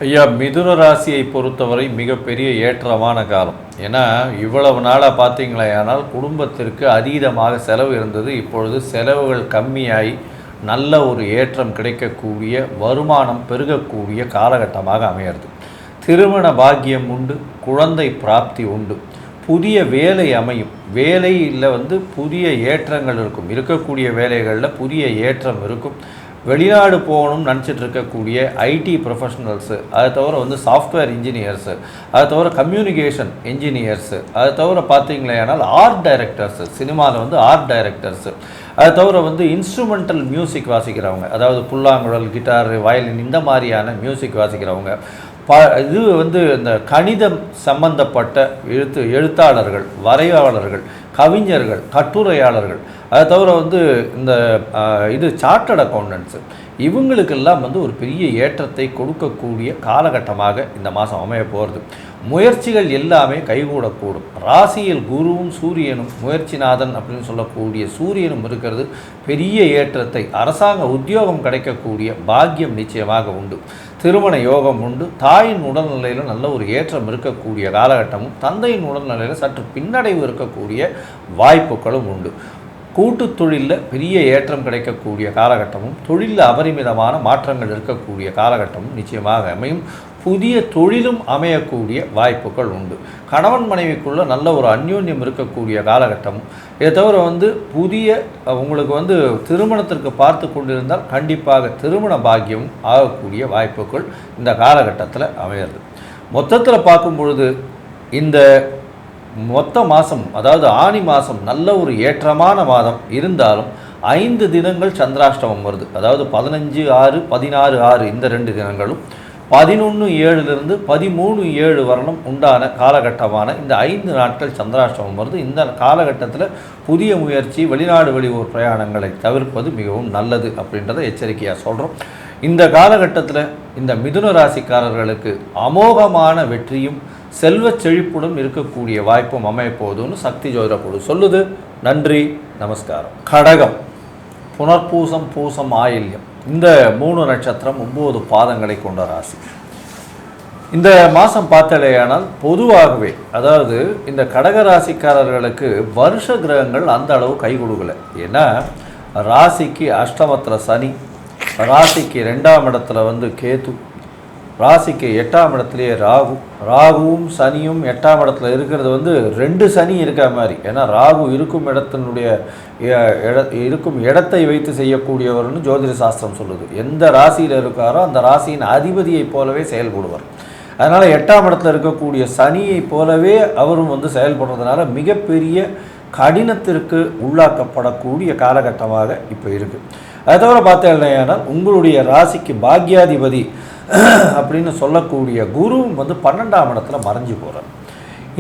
ஐயா, மிதுன ராசியை பொறுத்தவரை மிகப்பெரிய ஏற்றமான காலம். ஏன்னா இவ்வளவு நாளாக பார்த்தீங்களே, ஆனால் குடும்பத்திற்கு அதீதமாக செலவு இருந்தது. இப்பொழுது செலவுகள் கம்மியாகி நல்ல ஒரு ஏற்றம் கிடைக்கக்கூடிய, வருமானம் பெருகக்கூடிய காலகட்டமாக அமையிறது. திருமண பாக்கியம் உண்டு, குழந்தை பிராப்தி உண்டு. புதிய வேலை அமையும். வேலையில் வந்து புதிய ஏற்றங்கள் இருக்கும். இருக்கக்கூடிய வேலைகளில் புதிய ஏற்றம் இருக்கும். வெளிநாடு போகணும்னு நினச்சிட்டு இருக்கக்கூடிய ஐடி ப்ரொஃபஷனல்ஸு, அதை தவிர வந்து சாஃப்ட்வேர் இன்ஜினியர்ஸு, அதை தவிர கம்யூனிகேஷன் இன்ஜினியர்ஸு, அதை தவிர பார்த்தீங்களேனால் ஆர்ட் டைரக்டர்ஸு, சினிமாவில் வந்து ஆர்ட் டைரக்டர்ஸு, அதை தவிர வந்து இன்ஸ்ட்ருமெண்டல் மியூசிக் வாசிக்கிறவங்க, அதாவது புல்லாங்குழல், கிட்டார், வயலின் இந்த மாதிரியான மியூசிக் வாசிக்கிறவங்க, இது வந்து இந்த கணிதம் சம்பந்தப்பட்ட எழுத்தாளர்கள், வரைவாளர்கள், கவிஞர்கள், கட்டுரையாளர்கள், அதை தவிர வந்து இந்த சார்ட்டர்ட் அக்கௌண்டன்ட்ஸு, இவங்களுக்கெல்லாம் வந்து ஒரு பெரிய ஏற்றத்தை கொடுக்கக்கூடிய காலகட்டமாக இந்த மாதம் அமைய போகிறது. முயற்சிகள் எல்லாமே கைகூடக்கூடும். ராசியில் குருவும் சூரியனும், முயற்சிநாதன் அப்படின்னு சொல்லக்கூடிய சூரியனும் இருக்கிறது பெரிய ஏற்றத்தை, அரசாங்க உத்தியோகம் கிடைக்கக்கூடிய பாக்கியம் நிச்சயமாக உண்டு. திருமண யோகம் உண்டு. தாயின் உடல்நிலையில் நல்ல ஒரு ஏற்றம் இருக்கக்கூடிய காலகட்டமும், தந்தையின் உடல்நிலையில் சற்று பின்னடைவு இருக்கக்கூடிய வாய்ப்புகளும் உண்டு. கூட்டு தொழிலில் பெரிய ஏற்றம் கிடைக்கக்கூடிய காலகட்டமும், தொழிலில் அபரிமிதமான மாற்றங்கள் இருக்கக்கூடிய காலகட்டமும் நிச்சயமாக அமையும். புதிய தொழிலும் அமையக்கூடிய வாய்ப்புகள் உண்டு. கணவன் மனைவிக்குள்ள நல்ல ஒரு அந்யோன்யம் இருக்கக்கூடிய காலகட்டமும், இதை தவிர வந்து புதிய உங்களுக்கு வந்து திருமணத்திற்கு பார்த்து கொண்டிருந்தால் கண்டிப்பாக திருமண பாக்கியமும் ஆகக்கூடிய வாய்ப்புகள் இந்த காலகட்டத்தில் அமையிறது. மொத்தத்தில் பார்க்கும் பொழுது இந்த மொத்த மாதம், அதாவது ஆனி மாதம் நல்ல ஒரு ஏற்றமான மாதம் இருந்தாலும் 5 தினங்கள் சந்திராஷ்டமம் வருது. அதாவது 15/6, 16/6 இந்த 2 தினங்களும், 11/7 13/7 வரணும் உண்டான காலகட்டமான இந்த 5 நாட்கள் சந்திராஷ்டமம் வருது. இந்த காலகட்டத்தில் புதிய முயற்சி, வெளிநாடு வெளியூர் பிரயாணங்களை தவிர்ப்பது மிகவும் நல்லது அப்படின்றத எச்சரிக்கையாக சொல்கிறோம். இந்த காலகட்டத்தில் இந்த மிதுன ராசிக்காரர்களுக்கு அமோகமான வெற்றியும் செல்வச் செழிப்புடன் இருக்கக்கூடிய வாய்ப்பும் அமையப்போகுதுன்னு சக்தி ஜோதிட குழு சொல்லுது. நன்றி, நமஸ்காரம். கடகம், புனர்பூசம், பூசம், ஆயில்யம் இந்த 3 நட்சத்திரம் 9 பாதங்களை கொண்ட ராசி. இந்த மாதம் பார்த்தாலேயானால் பொதுவாகவே, அதாவது இந்த கடக ராசிக்காரர்களுக்கு வருஷ கிரகங்கள் அந்த அளவு கை கொடுக்கல. ஏன்னா ராசிக்கு அஷ்டமத்தில் சனி, ராசிக்கு 2ஆம் இடத்துல வந்து கேது, ராசிக்கு 8ஆம் இடத்துலையே ராகுவும் சனியும் 8ஆம் இடத்துல இருக்கிறது வந்து 2 சனி இருக்கிற மாதிரி. ஏன்னா ராகு இருக்கும் இடத்தை வைத்து செய்யக்கூடியவர்னு ஜோதிட சாஸ்திரம் சொல்லுது. எந்த ராசியில் இருக்காரோ அந்த ராசியின் அதிபதியைப் போலவே செயல்படுவார். அதனால் 8ஆம் இடத்துல இருக்கக்கூடிய சனியை போலவே அவரும் வந்து செயல்படுறதுனால மிகப்பெரிய கடினத்திற்கு உள்ளாக்கப்படக்கூடிய காலகட்டமாக இப்போ இருக்குது. அதை தவிர பார்த்தீங்கன்னா உங்களுடைய ராசிக்கு பாக்யாதிபதி அப்படின்னு சொல்லக்கூடிய குருவும் வந்து 12ஆம் இடத்துல மறைஞ்சு போகிறார்.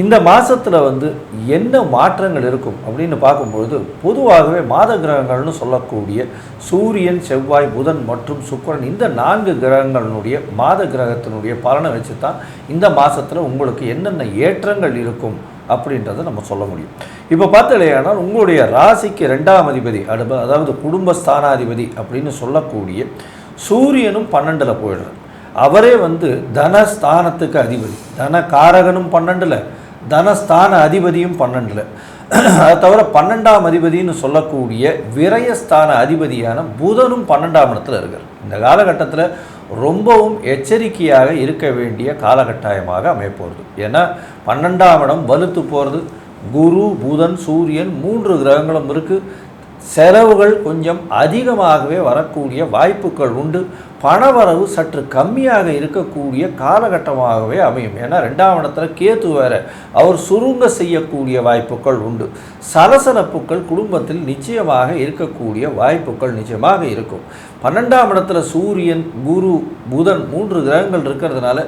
இந்த மாதத்தில் வந்து என்ன மாற்றங்கள் இருக்கும் அப்படின்னு பார்க்கும்பொழுது, பொதுவாகவே மாத கிரகங்கள்னு சொல்லக்கூடிய சூரியன், செவ்வாய், புதன் மற்றும் சுக்கிரன் இந்த 4 கிரகங்களினுடைய மாத கிரகத்தினுடைய பலனை வச்சு தான் இந்த மாதத்தில் உங்களுக்கு என்னென்ன ஏற்றங்கள் இருக்கும் அப்படின்றத நம்ம சொல்ல முடியும். இப்போ பார்த்தலையானால் உங்களுடைய ராசிக்கு 2ஆம் அதிபதி, அதாவது குடும்பஸ்தானாதிபதி அப்படின்னு சொல்லக்கூடிய சூரியனும் 12ல் போயிடுறார். அவரே வந்து தனஸ்தானத்துக்கு அதிபதி, தனகாரகனும் 12ல், தனஸ்தான அதிபதியும் 12ல். அதை தவிர 12ஆம் அதிபதினு சொல்லக்கூடிய விரயஸ்தான அதிபதியான புதனும் 12ஆம் இடத்துல இருக்கார். இந்த காலகட்டத்தில் ரொம்பவும் எச்சரிக்கையாக இருக்க வேண்டிய காலகட்டாயமாக அமையப்போகிறது. ஏன்னா 12ஆம் இடம் வலுத்து போகிறது. குரு, புதன், சூரியன் 3 கிரகங்களும் இருக்குது. செலவுகள் கொஞ்சம் அதிகமாகவே வரக்கூடிய வாய்ப்புகள் உண்டு. பணவரவு சற்று கம்மியாக இருக்கக்கூடிய காலகட்டமாகவே அமையும். ஏன்னா 2ஆம் இடத்துல கேத்து வேற, அவர் சுருங்க செய்யக்கூடிய வாய்ப்புகள் உண்டு. சலசலப்புகள் குடும்பத்தில் நிச்சயமாக இருக்கக்கூடிய வாய்ப்புகள் நிச்சயமாக இருக்கும். 12ஆம் இடத்துல சூரியன், குரு, புதன் 3 கிரகங்கள் இருக்கிறதுனால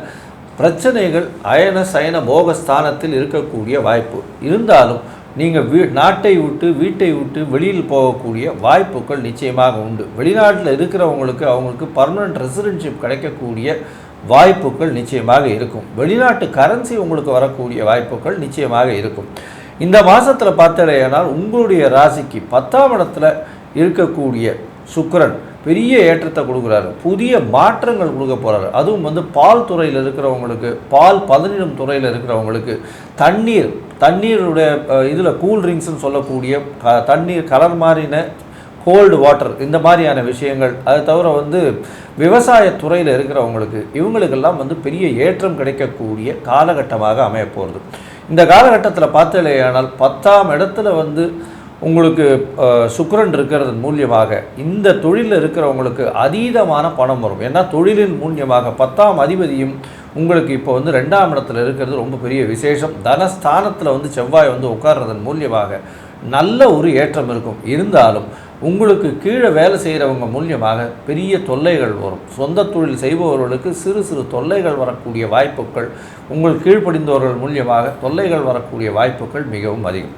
பிரச்சனைகள் அயன சயன போகஸ்தானத்தில் இருக்கக்கூடிய வாய்ப்பு இருந்தாலும் நீங்கள் நாட்டை விட்டு வீட்டை விட்டு வெளியில் போகக்கூடிய வாய்ப்புகள் நிச்சயமாக உண்டு. வெளிநாட்டில் இருக்கிறவங்களுக்கு அவங்களுக்கு பர்மனெண்ட் ரெசிடென்ஷிப் கிடைக்கக்கூடிய வாய்ப்புகள் நிச்சயமாக இருக்கும். வெளிநாட்டு கரன்சி உங்களுக்கு வரக்கூடிய வாய்ப்புகள் நிச்சயமாக இருக்கும். இந்த மாதத்தில் பார்த்தடையானால் உங்களுடைய ராசிக்கு 10ஆம் இடத்துல இருக்கக்கூடிய சுக்கிரன் பெரிய ஏற்றத்தை கொடுக்குறாரு. புதிய மாற்றங்கள் கொடுக்க போகிறாரு. அதுவும் வந்து பால் துறையில் இருக்கிறவங்களுக்கு, பால் பதனிடும் துறையில் இருக்கிறவங்களுக்கு, தண்ணீருடைய இதில் கூல்ட்ரிங்க்ஸ்னு சொல்லக்கூடிய தண்ணீர் கலர் மாறின கோல்டு வாட்டர் இந்த மாதிரியான விஷயங்கள், அதை தவிர வந்து விவசாயத்துறையில் இருக்கிறவங்களுக்கு இவங்களுக்கெல்லாம் வந்து பெரிய ஏற்றம் கிடைக்கக்கூடிய காலகட்டமாக அமைய போகிறது. இந்த காலகட்டத்தில் பார்த்தலையானால் 10ஆம் இடத்துல வந்து உங்களுக்கு சுக்கிரன் இருக்கிறது மூலியமாக இந்த தொழிலில் இருக்கிறவங்களுக்கு அதீதமான பணம் வரும். ஏன்னா தொழிலின் மூலியமாக 10ஆம் அதிபதியும் உங்களுக்கு இப்போ வந்து 2ஆம் இடத்துல இருக்கிறது ரொம்ப பெரிய விசேஷம். தனஸ்தானத்தில் வந்து செவ்வாய் வந்து உட்கார்றதன் மூலியமாக நல்ல ஒரு ஏற்றம் இருக்கும். இருந்தாலும் உங்களுக்கு கீழே வேலை செய்கிறவங்க மூலியமாக பெரிய தொல்லைகள் வரும். சொந்த தொழில் செய்பவர்களுக்கு சிறு சிறு தொல்லைகள் வரக்கூடிய வாய்ப்புகள், உங்கள் கீழ்ப்படிந்தவர்கள் மூலியமாக தொல்லைகள் வரக்கூடிய வாய்ப்புகள் மிகவும் அதிகம்.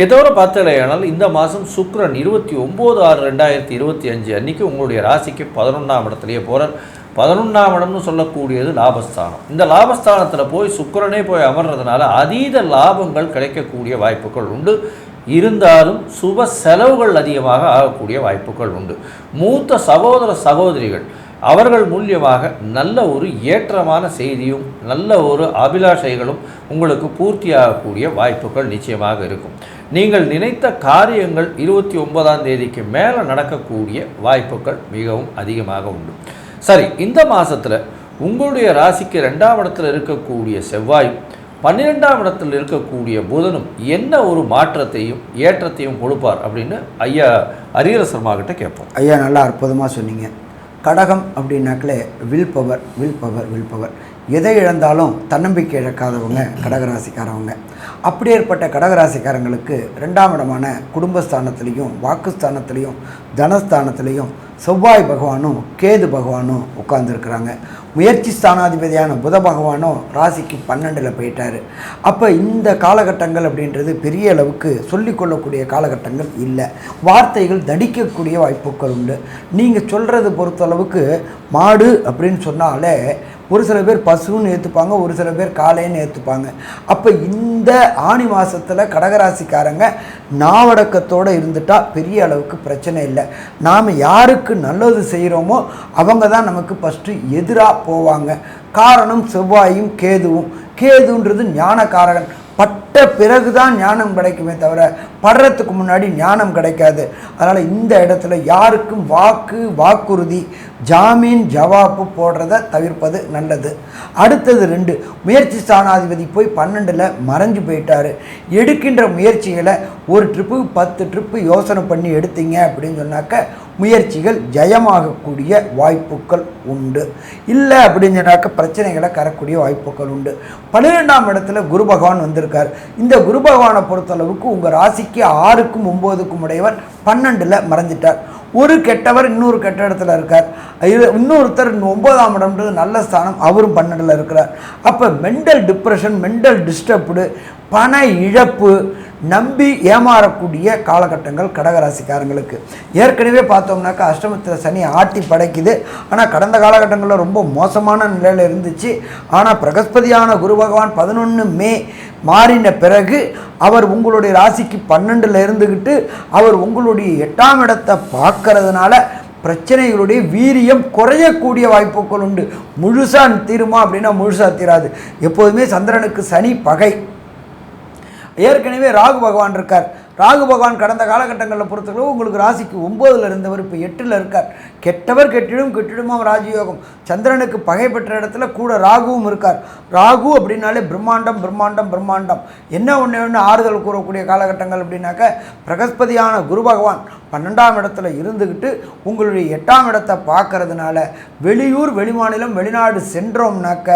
இதோட பார்த்தலையானால் இந்த மாதம் சுக்கிரன் 29/6/2025 அன்றைக்கி உங்களுடைய ராசிக்கு 11ஆம் இடத்துலையே போகிறார். 11ஆம் இடம்னு சொல்லக்கூடியது லாபஸ்தானம். இந்த லாபஸ்தானத்தில் போய் சுக்கிரனே போய் அமர்றதுனால அதீத லாபங்கள் கிடைக்கக்கூடிய வாய்ப்புகள் உண்டு. இருந்தாலும் சுப செலவுகள் அதிகமாக ஆகக்கூடிய வாய்ப்புகள் உண்டு. மூத்த சகோதர சகோதரிகள் அவர்கள் மூலியமாக நல்ல ஒரு ஏற்றமான செய்தியும் நல்ல ஒரு அபிலாஷைகளும் உங்களுக்கு பூர்த்தியாகக்கூடிய வாய்ப்புகள் நிச்சயமாக இருக்கும். நீங்கள் நினைத்த காரியங்கள் 29ஆம் தேதிக்கு மேலே நடக்கக்கூடிய வாய்ப்புகள் மிகவும் அதிகமாக உண்டு. சரி, இந்த மாதத்தில் உங்களுடைய ராசிக்கு 2ஆம் இடத்தில் இருக்கக்கூடிய செவ்வாயும் 12ஆம் இடத்தில் இருக்கக்கூடிய புதனும் என்ன ஒரு மாற்றத்தையும் ஏற்றத்தையும் கொடுப்பார் அப்படின்னு ஐயா ஹரிஹர சர்மா கிட்ட கேட்போம். ஐயா நல்லா அற்புதமாக சொன்னீங்க. கடகம் அப்படின்னாக்களே வில் பவர். எதை இழந்தாலும் தன்னம்பிக்கை இழக்காதவங்க கடகராசிக்காரவங்க. அப்படி ஏற்பட்ட கடகராசிக்காரங்களுக்கு 2ஆம் இடமான குடும்பஸ்தானத்திலையும் வாக்குஸ்தானத்திலையும் தனஸ்தானத்திலையும் செவ்வாய் பகவானும் கேது பகவானும் உட்கார்ந்துருக்குறாங்க. முயற்சி ஸ்தானாதிபதியான புத பகவானும் ராசிக்கு 12ல் போயிட்டார். அப்போ இந்த காலகட்டங்கள் அப்படின்றது பெரிய அளவுக்கு சொல்லிக்கொள்ளக்கூடிய காலகட்டங்கள் இல்லை. வார்த்தைகள் தடிக்கக்கூடிய வாய்ப்புகள் உண்டு. நீங்கள் சொல்கிறது பொறுத்தளவுக்கு மாடு அப்படின்னு சொன்னாலே ஒரு சில பேர் பசுன்னு ஏற்றுப்பாங்க, ஒரு சில பேர் காளைன்னு ஏற்றுப்பாங்க. அப்போ இந்த ஆணி மாதத்தில் கடகராசிக்காரங்க நாவடக்கத்தோடு இருந்துட்டால் பெரிய அளவுக்கு பிரச்சனை இல்லை. நாம் யாருக்கு நல்லது செய்கிறோமோ அவங்க தான் நமக்கு ஃபஸ்ட்டு எதிராக போவாங்க. காரணம் செவ்வாயும் கேதுன்றது ஞானக்காரகன். பட்ட பிறகு தான் ஞானம் கிடைக்குமே தவிர படுறதுக்கு முன்னாடி ஞானம் கிடைக்காது. அதனால் இந்த இடத்துல யாருக்கும் வாக்குறுதி ஜாமீன் ஜவாப்பு போடுறத தவிர்ப்பது நல்லது. அடுத்தது 2, முயற்சி ஸ்தானாதிபதி போய் 12ல் மறைஞ்சு போயிட்டார். எடுக்கின்ற முயற்சிகளை ஒரு ட்ரிப்பு 10 ட்ரிப்பு யோசனை பண்ணி எடுத்தீங்க அப்படின்னு சொன்னாக்க முயற்சிகள் ஜெயமாகக்கூடிய வாய்ப்புகள் உண்டு. இல்லை அப்படின்னு சொன்னாக்க பிரச்சனைகளை கரக்கூடிய வாய்ப்புகள் உண்டு. 12ஆம் இடத்துல குரு பகவான் வந்திருக்கார். இந்த குரு பகவானை பொறுத்தளவுக்கு உங்கள் ராசிக்கு 6க்கும் 9க்கும் உடையவர் 12ல் மறைஞ்சிட்டார். ஒரு கெட்டவர் இன்னொரு கெட்ட இடத்துல இருக்கார். இன்னொருத்தர் 9ஆம் இடம்ன்றது நல்ல ஸ்தானம், அவரும் 12ல் இருக்கிறார். அப்போ மென்டல் டிப்ரெஷன், மென்டல் டிஸ்டர்ப்டு, பண இழப்பு, நம்பி ஏமாறக்கூடிய காலகட்டங்கள் கடகராசிக்காரங்களுக்கு. ஏற்கனவே பார்த்தோம்னாக்கா அஷ்டமத்தில் சனி ஆட்டி படைக்குது. ஆனால் கடந்த காலகட்டங்களில் ரொம்ப மோசமான நிலையில் இருந்துச்சு. ஆனால் பிரகஸ்பதியான குரு பகவான் 11 மே மாறின பிறகு அவர் உங்களுடைய ராசிக்கு 12ல் இருந்துக்கிட்டு அவர் உங்களுடைய 8ஆம் இடத்தை பார்க்கறதுனால பிரச்சனைகளுடைய வீரியம் குறையக்கூடிய வாய்ப்புகள் உண்டு. முழுசாக தீருமா அப்படின்னா முழுசாக தீராது. எப்போதுமே சந்திரனுக்கு சனி பகை. ஏற்கனவே ராகு பகவான் இருக்கார். ராகு பகவான் கடந்த காலகட்டங்களில் பொறுத்தளவு உங்களுக்கு ராசிக்கு 9ல் இருந்தவர் இப்போ 8ல் இருக்கார். கெட்டவர் கெட்டிடுமாம் ராஜயோகம். சந்திரனுக்கு பகை பெற்ற இடத்துல கூட ராகுவும் இருக்கார். ராகு அப்படின்னாலே பிரம்மாண்டம். என்ன ஒன்று ஆறுதல் கூறக்கூடிய காலகட்டங்கள் அப்படின்னாக்க பிரகஸ்பதியான குரு பகவான் 12ஆம் இடத்துல இருந்துக்கிட்டு உங்களுடைய 8ஆம் இடத்தை பார்க்கறதுனால வெளியூர் வெளிமாநிலம் வெளிநாடு சென்றோம்னாக்க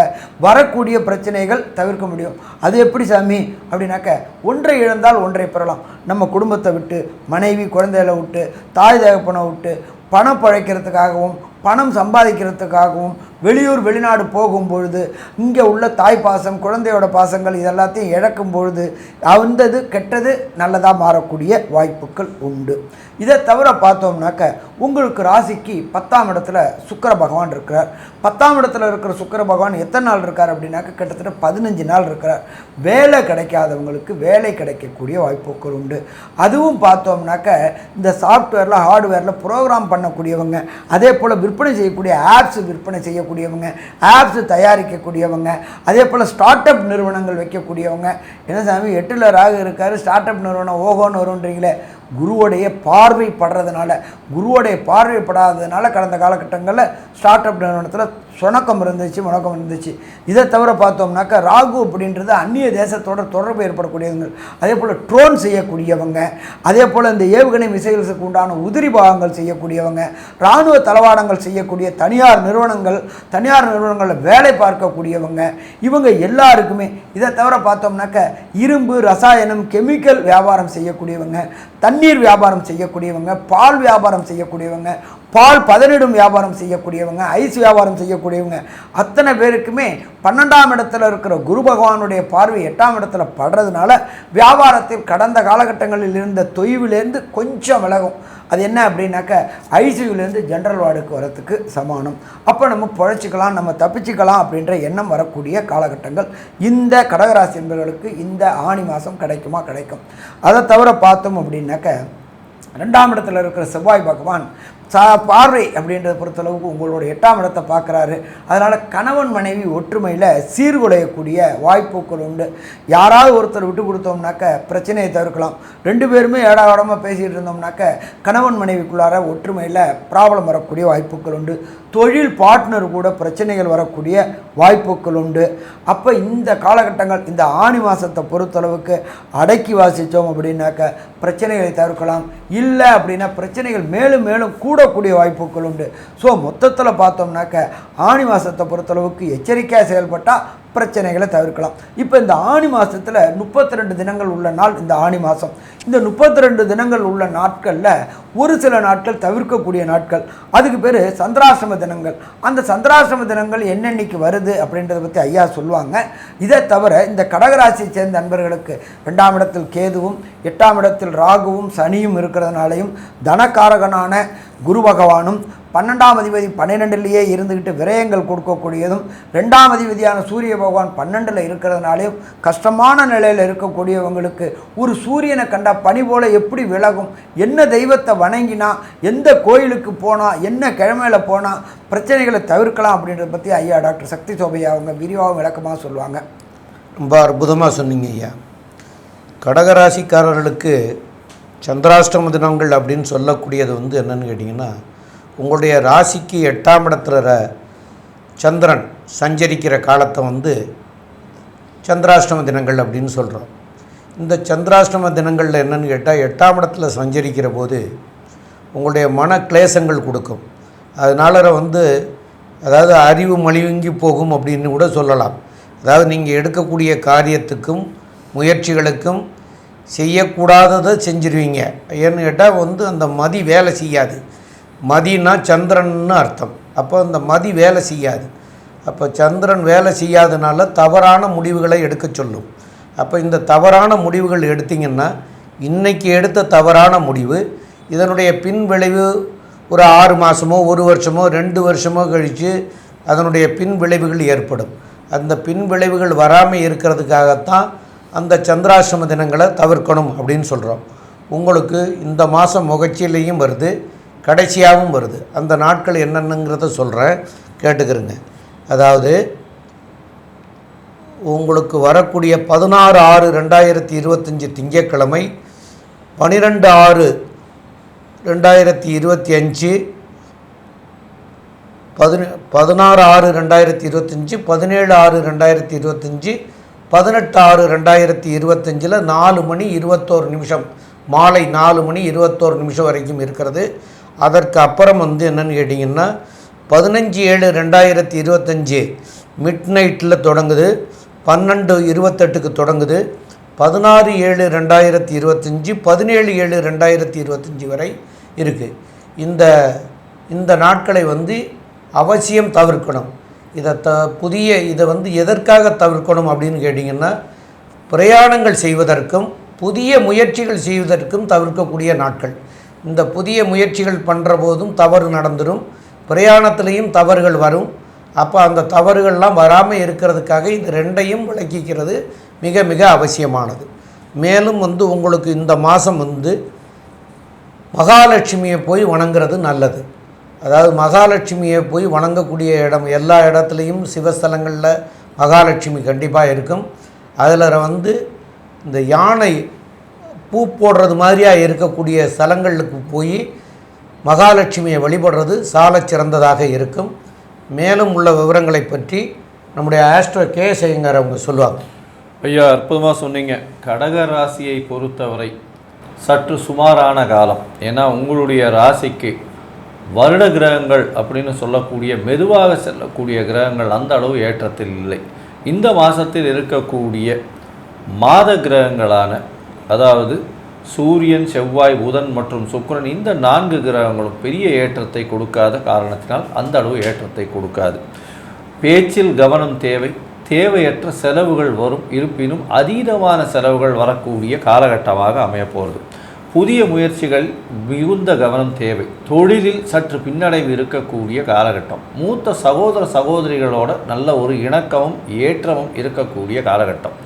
வரக்கூடிய பிரச்சனைகள் தவிர்க்க முடியும். அது எப்படி சாமி அப்படின்னாக்க ஒன்றை இழந்தால் ஒன்றை பெறலாம். நம்ம குடும்பத்தை விட்டு, மனைவி குழந்தைகளை விட்டு, தாய் தகப்பனை விட்டு பணம் பழைக்கிறதுக்காகவும் பணம் சம்பாதிக்கிறதுக்காகவும் வெளியூர் வெளிநாடு போகும்பொழுது இங்கே உள்ள தாய் பாசம், குழந்தையோட பாசங்கள் இதெல்லாத்தையும் இழக்கும் பொழுது அந்தது கெட்டது நல்லதாக மாறக்கூடிய வாய்ப்புகள் உண்டு. இதை தவிர பார்த்தோம்னாக்க உங்களுக்கு ராசிக்கு 10ஆம் இடத்துல சுக்கிர பகவான் இருக்கிறார். 10ஆம் இடத்துல இருக்கிற சுக்கிர பகவான் எத்தனை நாள் இருக்கார் அப்படின்னாக்க கிட்டத்தட்ட 15 நாள் இருக்கிறார். வேலை கிடைக்காதவங்களுக்கு வேலை கிடைக்கக்கூடிய வாய்ப்புகள் உண்டு. அதுவும் பார்த்தோம்னாக்க இந்த சாஃப்ட்வேரில் ஹார்ட்வேரில் ப்ரோக்ராம் பண்ணக்கூடியவங்க, அதே போல் விற்பனை செய்யக்கூடிய ஆப்ஸ் விற்பனை செய்யக்கூடியவங்க, ஆப்ஸ் தயாரிக்கக்கூடியவங்க, அதே போல் ஸ்டார்ட் அப் நிறுவனங்கள் வைக்கக்கூடியவங்க. என்ன சாமி 8ல் ராகு இருக்கார், ஸ்டார்ட் அப் நிறுவனம் ஓஹோன்னு வருன்றீங்களே, குருவுடைய பார்வை படுறதுனால, குருவுடைய பார்வைப்படாததுனால கடந்த காலகட்டங்களில் ஸ்டார்ட் அப் நிறுவனத்தில் சுணக்கம் இருந்துச்சு, முணக்கம் இருந்துச்சு. இதை தவிர பார்த்தோம்னாக்கா ராகு அப்படின்றது அந்நிய தேசத்தோட தொடர்பு ஏற்படக்கூடியவங்க, அதே போல் ட்ரோன் செய்யக்கூடியவங்க, அதே போல் இந்த ஏவுகணை மிசைல்ஸுக்கு உண்டான உதிரி பாகங்கள் செய்யக்கூடியவங்க, இராணுவ தளவாடங்கள் செய்யக்கூடிய தனியார் நிறுவனங்களில் வேலை பார்க்கக்கூடியவங்க, இவங்க எல்லாருக்குமே. இதை தவிர பார்த்தோம்னாக்க இரும்பு, ரசாயனம், கெமிக்கல் வியாபாரம் செய்யக்கூடியவங்க, தண்ணீர் வியாபாரம் செய்யக்கூடியவங்க, பால் வியாபாரம் செய்யக்கூடியவங்க, பால் பதனிடும் வியாபாரம் செய்யக்கூடியவங்க, ஐஸ் வியாபாரம் செய்யக்கூடியவங்க, அத்தனை பேருக்குமே 12ஆம் இடத்துல இருக்கிற குரு பகவானுடைய பார்வை 8ஆம் இடத்துல படுறதுனால வியாபாரத்தில் கடந்த காலகட்டங்களில் இருந்த தொய்விலேருந்து கொஞ்சம் விலகும். அது என்ன அப்படின்னாக்க ஐசியூலேருந்து ஜென்ரல் வார்டுக்கு வரத்துக்கு சமானம். அப்போ நம்ம பிழைச்சிக்கலாம், நம்ம தப்பிச்சுக்கலாம் அப்படின்ற எண்ணம் வரக்கூடிய காலகட்டங்கள் இந்த கடகராசி என்பவர்களுக்கு இந்த ஆணி மாதம் கிடைக்கும். அதை தவிர பார்த்தோம் அப்படின்னாக்க 2ஆம் இடத்துல இருக்கிற செவ்வாய் பகவான் பார்வை அப்படின்றத பொறுத்தளவுக்கு உங்களோட 8ஆம் இடத்தை பார்க்குறாரு. அதனால் கணவன் மனைவி ஒற்றுமையில் சீர்குலையக்கூடிய வாய்ப்புகள் உண்டு. யாராவது ஒருத்தர் விட்டு கொடுத்தோம்னாக்க பிரச்சனையை தவிர்க்கலாம். 2 பேருமே ஏடாவிடமாக பேசிகிட்டு இருந்தோம்னாக்க கணவன் மனைவிக்குள்ளார ஒற்றுமையில் ப்ராப்ளம் வரக்கூடிய வாய்ப்புகள் உண்டு. தொழில் பார்ட்னர் கூட பிரச்சனைகள் வரக்கூடிய வாய்ப்புகள் உண்டு. அப்போ இந்த காலகட்டங்கள் இந்த ஆணி மாதத்தை பொறுத்தளவுக்கு அடக்கி வாசித்தோம் அப்படின்னாக்க பிரச்சனைகளை தவிர்க்கலாம். இல்லை அப்படின்னா பிரச்சனைகள் மேலும் மேலும் கூடக்கூடிய வாய்ப்புகள் உண்டு. ஸோ மொத்தத்தில் பார்த்தோம்னாக்க ஆணி மாதத்தை பொறுத்தளவுக்கு எச்சரிக்கையாக செயல்பட்டால் பிரச்சனைகளை தவிர்க்கலாம். இப்போ இந்த ஆணி மாதத்தில் 32 தினங்கள் உள்ள நாள் இந்த ஆணி மாதம். இந்த 32 தினங்கள் உள்ள நாட்களில் ஒரு சில நாட்கள் தவிர்க்கக்கூடிய நாட்கள், அதுக்கு பேர் சந்திராசிரம தினங்கள். அந்த சந்திராசிரம தினங்கள் என்னென்னைக்கு வருது அப்படின்றத பற்றி ஐயா சொல்லுவாங்க. இதை தவிர இந்த கடகராசியை சேர்ந்த நண்பர்களுக்கு 2ஆம் இடத்தில் கேதுவும் 8ஆம் இடத்தில் ராகுவும் சனியும் இருக்கிறதுனாலையும் தனக்காரகனான குரு பகவானும் 12ஆம் அதிபதி 12லேயே இருந்துக்கிட்டு விரயங்கள் கொடுக்கக்கூடியதும் 2ஆம் அதிபதியான சூரிய பகவான் 12ல் இருக்கிறதுனாலையும் கஷ்டமான நிலையில் இருக்கக்கூடியவங்களுக்கு ஒரு சூரியனை கண்டா பனி போல் எப்படி விலகும், என்ன தெய்வத்தை வணங்கினா, எந்த கோயிலுக்கு போனால், என்ன கிழமையில் போனால் பிரச்சனைகளை தவிர்க்கலாம் அப்படின்றத பற்றி ஐயா டாக்டர் சக்தி சோபையா அவங்க விரிவாகவும் விளக்கமாக சொல்லுவாங்க. ரொம்ப அற்புதமாக சொன்னீங்க ஐயா. கடகராசிக்காரர்களுக்கு சந்திராஷ்டம தினங்கள் அப்படின்னு சொல்லக்கூடியது என்னென்னு கேட்டிங்கன்னா, உங்களுடைய ராசிக்கு 8ஆம் இடத்துல சந்திரன் சஞ்சரிக்கிற காலத்தை சந்திராஷ்டம தினங்கள் அப்படின்னு சொல்கிறோம். இந்த சந்திராஷ்டம தினங்களில் என்னென்னு கேட்டால் 8ஆம் இடத்துல சஞ்சரிக்கிற போது உங்களுடைய மன கிளேசங்கள் கொடுக்கும். அதனால் அதாவது அறிவு மலிவங்கி போகும் அப்படின்னு கூட சொல்லலாம். அதாவது நீங்கள் எடுக்கக்கூடிய காரியத்துக்கும் முயற்சிகளுக்கும் செய்யக்கூடாததை செஞ்சிருவீங்க. ஏன்னு கேட்டால் அந்த மதி வேலை செய்யாது. மதினா சந்திரன்னு அர்த்தம். அப்போ அந்த மதி வேலை செய்யாது. அப்போ சந்திரன் வேலை செய்யாதனால தவறான முடிவுகளை எடுக்க சொல்லும். அப்போ இந்த தவறான முடிவுகள் எடுத்திங்கன்னா இன்றைக்கி எடுத்த தவறான முடிவு இதனுடைய பின் விளைவு ஒரு 6 மாதமோ 1 வருஷமோ 2 வருஷமோ கழித்து அதனுடைய பின் விளைவுகள் ஏற்படும். அந்த பின் விளைவுகள் வராமல் இருக்கிறதுக்காகத்தான் அந்த சந்திராசிரம தினங்களை தவிர்க்கணும் அப்படின்னு சொல்கிறோம். உங்களுக்கு இந்த மாதம் முகச்சிலையும் வருது, கடைசியாகவும் வருது. அந்த நாட்கள் என்னென்னங்கிறத சொல்கிறேன், கேட்டுக்கிறேங்க. அதாவது உங்களுக்கு வரக்கூடிய 16/6/2025 திங்கட்கிழமை, 12/6/2025, 16/6/2025, 17/6/2025, 18/6/2025 4 மணி 21 நிமிஷம், மாலை 4 மணி 21 நிமிஷம் வரைக்கும் இருக்கிறது. அதற்கு அப்புறம் என்னென்னு கேட்டிங்கன்னா 15/7/2025 மிட் நைட்டில் தொடங்குது, 12:28க்கு தொடங்குது, 16/7/2025, 17/7/2025 வரை இருக்குது. இந்த நாட்களை அவசியம் தவிர்க்கணும். இதை எதற்காக தவிர்க்கணும் அப்படின்னு கேட்டிங்கன்னா, பிரயாணங்கள் செய்வதற்கும் புதிய முயற்சிகள் செய்வதற்கும் தவிர்க்கக்கூடிய நாட்கள். இந்த புதிய முயற்சிகள் பண்ணுற போதும் தவறு நடந்துடும், பிரயாணத்திலையும் தவறுகள் வரும். அப்போ அந்த தவறுகள்லாம் வராமல் இருக்கிறதுக்காக இது 2ஐயும் விளக்கிக்கிறது மிக மிக அவசியமானது. மேலும் உங்களுக்கு இந்த மாதம் மகாலட்சுமியை போய் வணங்குறது நல்லது. அதாவது மகாலட்சுமியை போய் வணங்கக்கூடிய இடம், எல்லா இடத்துலையும் பூ போடுறது மாதிரியாக இருக்கக்கூடிய ஸ்தலங்களுக்கு போய் மகாலட்சுமியை வழிபடுறது சாலச் சிறந்ததாக இருக்கும். மேலும் உள்ள விவரங்களை பற்றி நம்முடைய ஆஸ்ட்ரோ கே செய்யுங்கார் அவங்க சொல்லுவாங்க. ஐயா, அற்புதமாக சொன்னீங்க. கடக ராசியை பொறுத்தவரை சற்று சுமாரான காலம். ஏன்னா உங்களுடைய ராசிக்கு வருட கிரகங்கள் அப்படின்னு சொல்லக்கூடிய மெதுவாக செல்லக்கூடிய கிரகங்கள் அந்த அளவு ஏற்றத்தில் இல்லை. இந்த மாதத்தில் இருக்கக்கூடிய மாத கிரகங்களான அதாவது சூரியன், செவ்வாய், புதன் மற்றும் சுக்கிரன் இந்த 4 கிரகங்களும் பெரிய ஏற்றத்தை கொடுக்காத காரணத்தினால் அந்த அளவு ஏற்றத்தை கொடுக்காது. பேச்சில் கவனம் தேவை. தேவையற்ற செலவுகள் வரும். இருப்பினும் அதீதமான செலவுகள் வரக்கூடிய காலகட்டமாக அமையப்போகிறது. புதிய முயற்சிகள் மிகுந்த கவனம் தேவை. தொழிலில் சற்று பின்னடைவு இருக்கக்கூடிய காலகட்டம். மூத்த சகோதர சகோதரிகளோட நல்ல ஒரு இணக்கமும் ஏற்றமும் இருக்கக்கூடிய காலகட்டம்.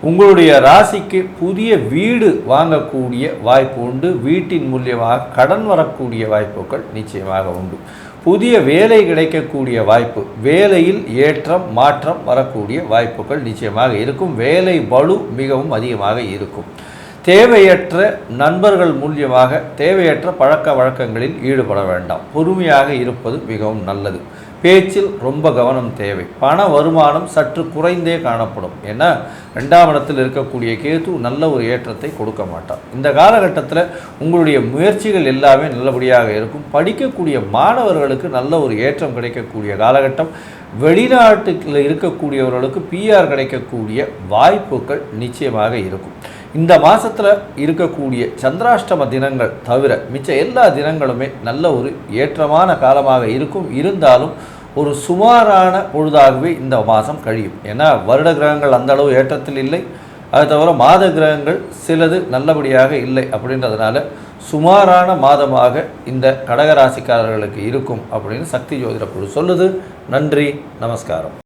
உங்களுடைய ராசிக்கு புதிய வீடு வாங்கக்கூடிய வாய்ப்பு உண்டு. வீட்டின் மூலியமாக கடன் வரக்கூடிய வாய்ப்புகள் நிச்சயமாக உண்டு. புதிய வேலை கிடைக்கக்கூடிய வாய்ப்பு, வேலையில் ஏற்றம் மாற்றம் வரக்கூடிய வாய்ப்புகள் நிச்சயமாக இருக்கும். வேலை பளு மிகவும் அதிகமாக இருக்கும். தேவையற்ற நண்பர்கள் மூலியமாக தேவையற்ற பழக்க வழக்கங்களில் ஈடுபட வேண்டாம். பொறுமையாக இருப்பது மிகவும் நல்லது. பேச்சில் ரொம்ப கவனம் தேவை. பண வருமானம் சற்று குறைந்தே காணப்படும். ஏன்னா 2ஆம் இடத்தில் இருக்கக்கூடிய கேது நல்ல ஒரு ஏற்றத்தை கொடுக்க மாட்டார். இந்த காலகட்டத்தில் உங்களுடைய முயற்சிகள் எல்லாமே நல்லபடியாக இருக்கும். படிக்கக்கூடிய மாணவர்களுக்கு நல்ல ஒரு ஏற்றம் கிடைக்கக்கூடிய காலகட்டம். வெளிநாட்டில் இருக்கக்கூடியவர்களுக்கு பிஆர் கிடைக்கக்கூடிய வாய்ப்புகள் நிச்சயமாக இருக்கும். இந்த மாதத்தில் இருக்கக்கூடிய சந்திராஷ்டம தினங்கள் தவிர மிச்ச எல்லா தினங்களுமே நல்ல ஒரு ஏற்றமான காலமாக இருக்கும். இருந்தாலும் ஒரு சுமாரான பொழுதாகவே இந்த மாதம் கழியும். ஏன்னா வருட கிரகங்கள் அந்த அளவு ஏற்றத்தில் இல்லை. அது தவிர மாத கிரகங்கள் சிலது நல்லபடியாக இல்லை. அப்படின்றதுனால சுமாரான மாதமாக இந்த கடகராசிக்காரர்களுக்கு இருக்கும் அப்படின்னு சக்தி ஜோதிட குழு சொல்லுது. நன்றி, நமஸ்காரம்.